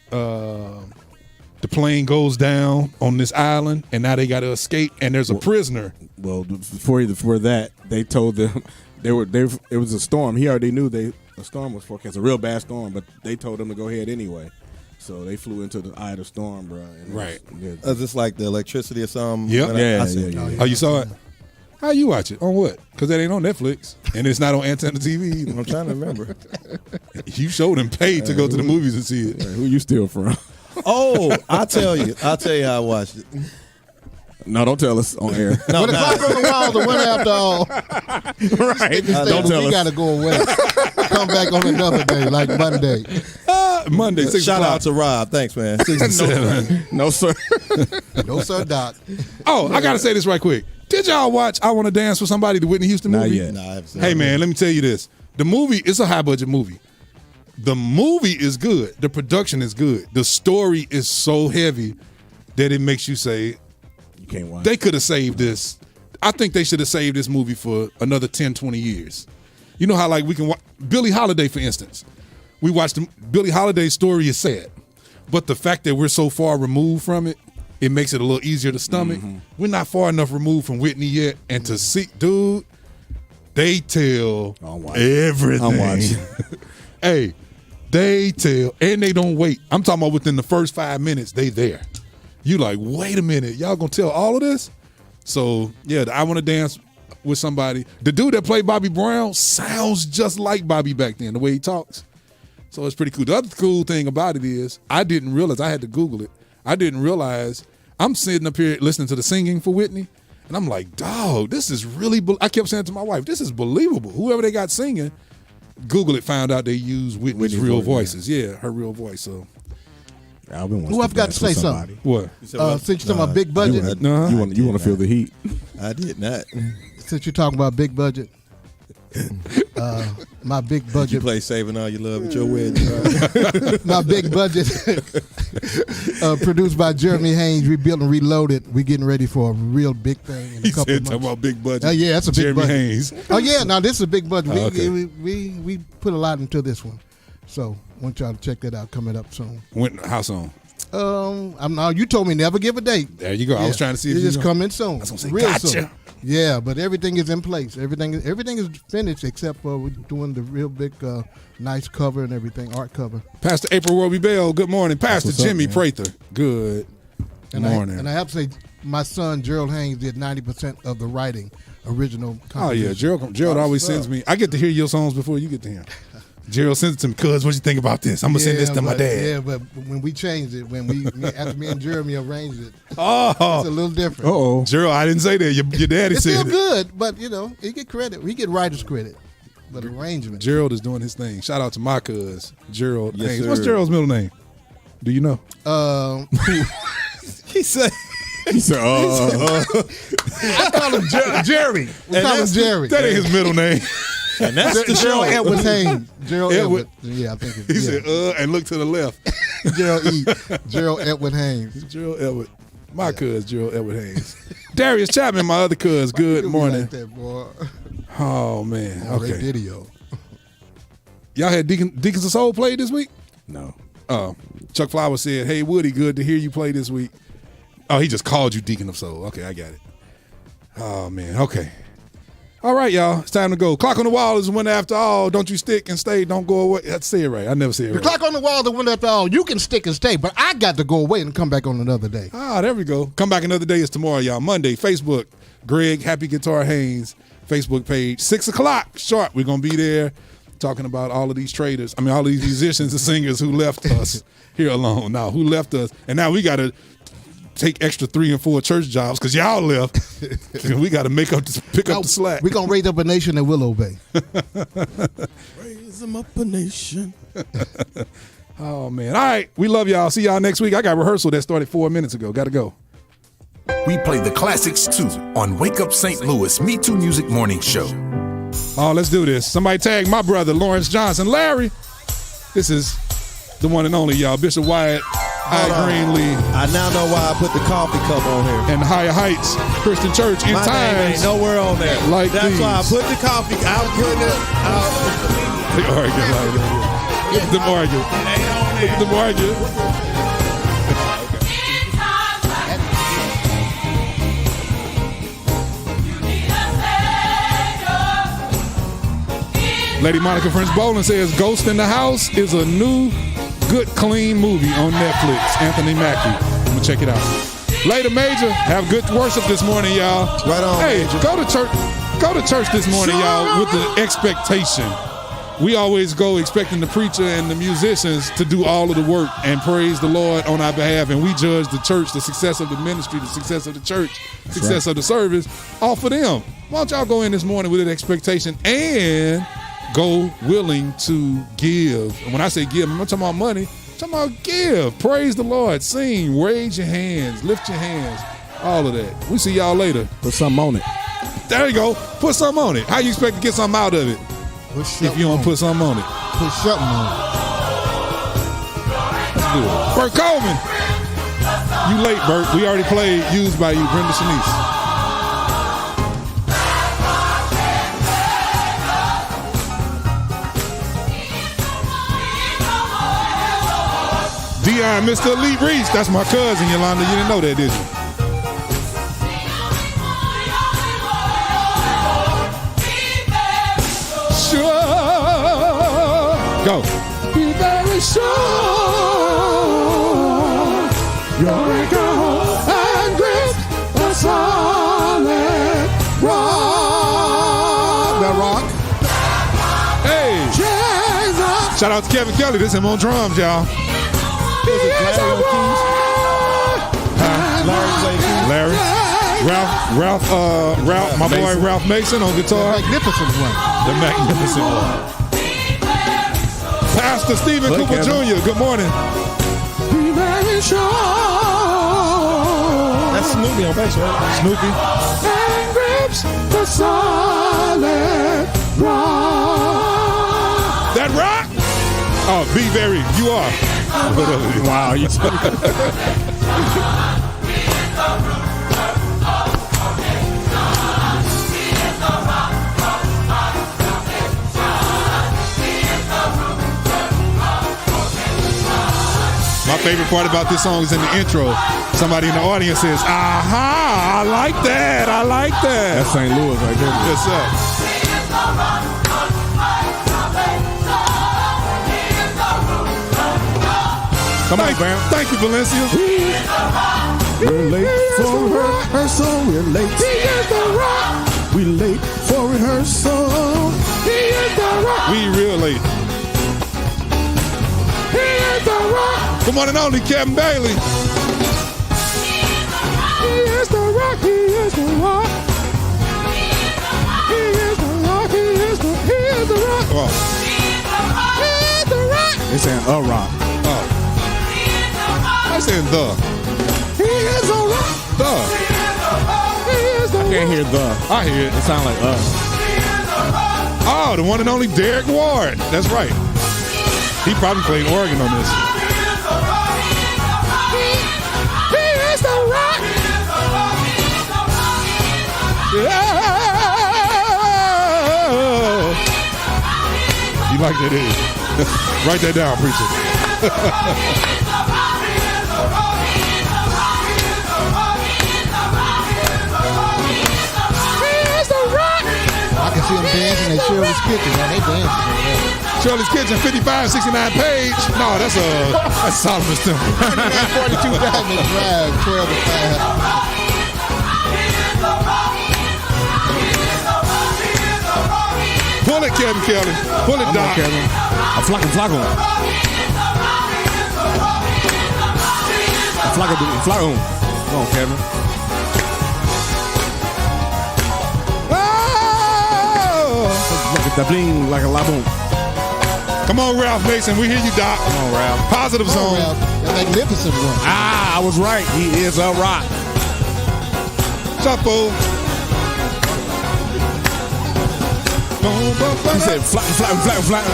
The plane goes down on this island, and now they got to escape, and there's a prisoner. Well, before that, they told them it was a storm. He already knew a storm was forecast, a real bad storm, but they told them to go ahead anyway. So they flew into the eye of the storm, bro. Right. Is this like the electricity or something? Yep. Yeah. Oh, you saw it? How you watch it? On what? Because that ain't on Netflix, and it's not on Antenna TV either. I'm trying to remember. You showed him paid to go to the movies and see it. Who you steal from? Oh, I'll tell you how I watched it. No, don't tell us on air. No, When the clock on the wall, the winner after all. Right. Don't tell us. We got to go away. Come back on another day, like Monday. Monday, 6 Shout o'clock. out to Rob. Thanks, man. 6 and 7. No, sir. No, sir, Doc. Oh, I got to say this right quick. Did y'all watch I Want to Dance with Somebody, the Whitney Houston Not movie? yet. Nah, I haven't seen Hey, it. man, let me tell you this. The movie, it's a high-budget movie. The movie is good. The production is good. The story is so heavy that it makes you say, You can't watch. they could have saved this. I think they should have saved this movie for another 10, 20 years. You know how, like, we can watch Billie Holiday, for instance. We watched Billie Holiday's story is sad. But the fact that we're so far removed from it, it makes it a little easier to stomach. We're not far enough removed from Whitney yet. And to see, dude, they tell everything. I'm watching. Hey, they tell, and they don't wait. I'm talking about within the first 5 minutes, they there. You like, wait a minute, y'all gonna tell all of this? So, yeah, I Want to Dance with Somebody. The dude that played Bobby Brown sounds just like Bobby back then, the way he talks. So it's pretty cool. The other cool thing about it is, I didn't realize, I had to Google it. I didn't realize, I'm sitting up here listening to the singing for Whitney, and I'm like, dog, this is really, I kept saying to my wife, this is believable. Whoever they got singing, Google it, found out they used Whitney's real voices. Yeah, her real voice. So, Who I've got to say something? What? Since you're talking about big budget, You want to feel the heat? I did not. since you're talking about big budget, my big You budget, play Saving All Your Love at your wedding. my big budget, produced by Jeremy Haynes, Rebuilt and Reloaded. We're getting ready for a real big thing in a He couple said, of talking months. about big budget. Oh yeah, that's a big Jeremy budget. Haynes. Oh yeah, now this is a big budget. Oh, okay. We put a lot into this one, so I want y'all to check that out. Coming up soon. How soon? You told me never give a date. There you go. I was trying to see if it's you just know. coming soon. I was gonna say, real gotcha. soon. Yeah, but everything is in place. Everything is finished except for we're doing the real big, nice cover and everything, art cover. Pastor April Roby Bell, good morning. Pastor what's up, Jimmy man. Prather, good morning. And I have to say, my son Gerald Haynes did 90% of the writing, original. Oh yeah, Gerald always sends me. I get to hear your songs before you get to hear 'em. Gerald sends it to me. Cuz, what you think about this? I'm gonna send this to my dad. Yeah, but when we changed it, after me and Jeremy arranged it, Oh, it's a little different. Uh-oh. Gerald, I didn't say that. Your daddy It's said still it. good, but he get credit. We get writer's credit, but arrangement. Gerald is doing his thing. Shout out to my cuz, Gerald Yes, Haynes. sir. What's Gerald's middle name? Do you know? He said, He said, I call him Jerry. We call him Jerry. That ain't his middle name. and that's the show. Gerald Edward Haynes. Gerald Edward. Edward. Yeah, I think it's He said, and look to the left. Gerald Edward Haynes. Gerald Edward. My cuz, Gerald Edward Haynes. Darius Chapman, my other cuz. Good morning. Like that, boy. Oh, man. Oh, they Okay. video. Y'all had Deacons of Soul played this week? no. Chuck Flowers said, hey, Woody, good to hear you play this week. Oh, he just called you Deacon of Soul. Okay, I got it. Oh, man. Okay. All right, y'all. It's time to go. Clock on the wall is when after all. Don't you stick and stay. Don't go away. That's say it right. I never say it The right. clock on the wall, the one after all. You can stick and stay, but I got to go away and come back on another day. Ah, there we go. Come back another day is tomorrow, y'all. Monday, Facebook, Greg, Happy Guitar Haynes, Facebook page, 6 o'clock sharp. We're going to be there talking about all of these traders. I mean, all of these musicians and singers who left us here alone. Now, who left us? And now we got to take extra 3 and 4 church jobs because y'all left. We got to pick up the slack. We're going to raise up a nation that will obey. Raise them up a nation. Oh, man. All right. We love y'all. See y'all next week. I got rehearsal that started 4 minutes ago. Got to go. We play the classics too on Wake Up St. Louis MeTooMusic Morning Show. Oh, let's do this. Somebody tag my brother, Lawrence Johnson. Larry, this is the one and only, y'all. Bishop Wyatt, Greenlee. I now know why I put the coffee cup on here. And Higher Heights Christian Church in My name times. ain't nowhere on there. Like That's these. why I put the coffee. I'm putting it out. They argue like that. Look at them argue. Look at them argue. Lady Monica French Bowling says Ghost in the House is a new, good, clean movie on Netflix. Anthony Mackie. I'm going to check it out. Later, Major, have good worship this morning, y'all. Right on, Hey, Major. go to church this morning, y'all, with the expectation. We always go expecting the preacher and the musicians to do all of the work and praise the Lord on our behalf, and we judge the church, the success of the ministry, the success of the church, success of the service, off of them. Why don't y'all go in this morning with an expectation and go willing to give? And when I say give, I'm not talking about money. I'm talking about give. Praise the Lord. Sing. Raise your hands. Lift your hands. All of that. We see y'all later. Put something on it. There you go. Put something on it. How you expect to get something out of it if you don't put something on it? Put something on it. Let's do it. Bert Coleman. You late, Bert. We already played Used by You, Brenda Shanice. Dion, Mr. Elite Reese. That's my cousin, Yolanda. You didn't know that, did you? Sure. Go. Be very sure. You're a girl and grip the solid rock. That rock. Hey. Jesus. Shout out to Kevin Kelly. This is him on drums, y'all. Larry, Ralph, my boy Ralph Mason on guitar. The magnificent one. The magnificent one. Pastor Stephen Cooper Jr., good morning. Be very sure. That's Snoopy on bass, right? Snoopy. And grips the solid rock. That rock? Oh, be very, you are. Wow, you My favorite part about this song is in the intro. Somebody in the audience says, aha, I like that, I like that. That's St. Louis right there. Yes, sir. Come on, Bam. Thank you, Valencia. We're late for rehearsal. We're late. He is the rock. We late for rehearsal. He is the rock. We real late. He is the rock. Come on and only Kevin Bailey. He is the rock. He is the rock. He is the rock. He is the rock. Oh. He is the rock. They saying a rock. Oh. I said the. He is the rock. The. He is the rock. I can't hear the. I hear it. It sounds like Oh, the one and only Derek Ward. That's right. He probably played organ on this. He is the rock. Yeah. You like that, didn't you? Write that down, preacher. I can see them dancing at Shirley's Kitchen. Man, they dancing over there. Shirley's Kitchen, 5569 Page. No, that's Solomon's Temple. 42 Diamond Drive, 12 to 5. Pull it, Kevin Kelly. Pull it, Doc. I'm flocking. Flock on. Come on, Kevin. Like a bling, like a laboon. Come on, Ralph Mason. We hear you, Doc. Come on, Ralph. Positive zone. The magnificent one. I was right. He is a rock. Shuffle. He said flat.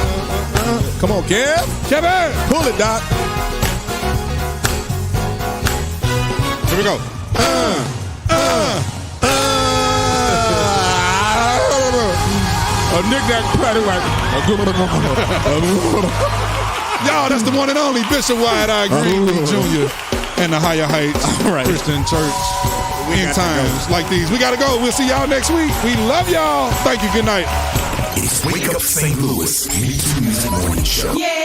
Come on, Kev. Kevin. Pull it, Doc. Here we go. A knick-knack, paddywhack. Y'all, that's the one and only Bishop Wide-Eye Greenlee Jr. and the Higher Heights Christian Church. In times like these. We got to go. We'll see y'all next week. We love y'all. Thank you. Good night. It's Wake Up St. Louis. MeTooMusic Morning Show. Yeah.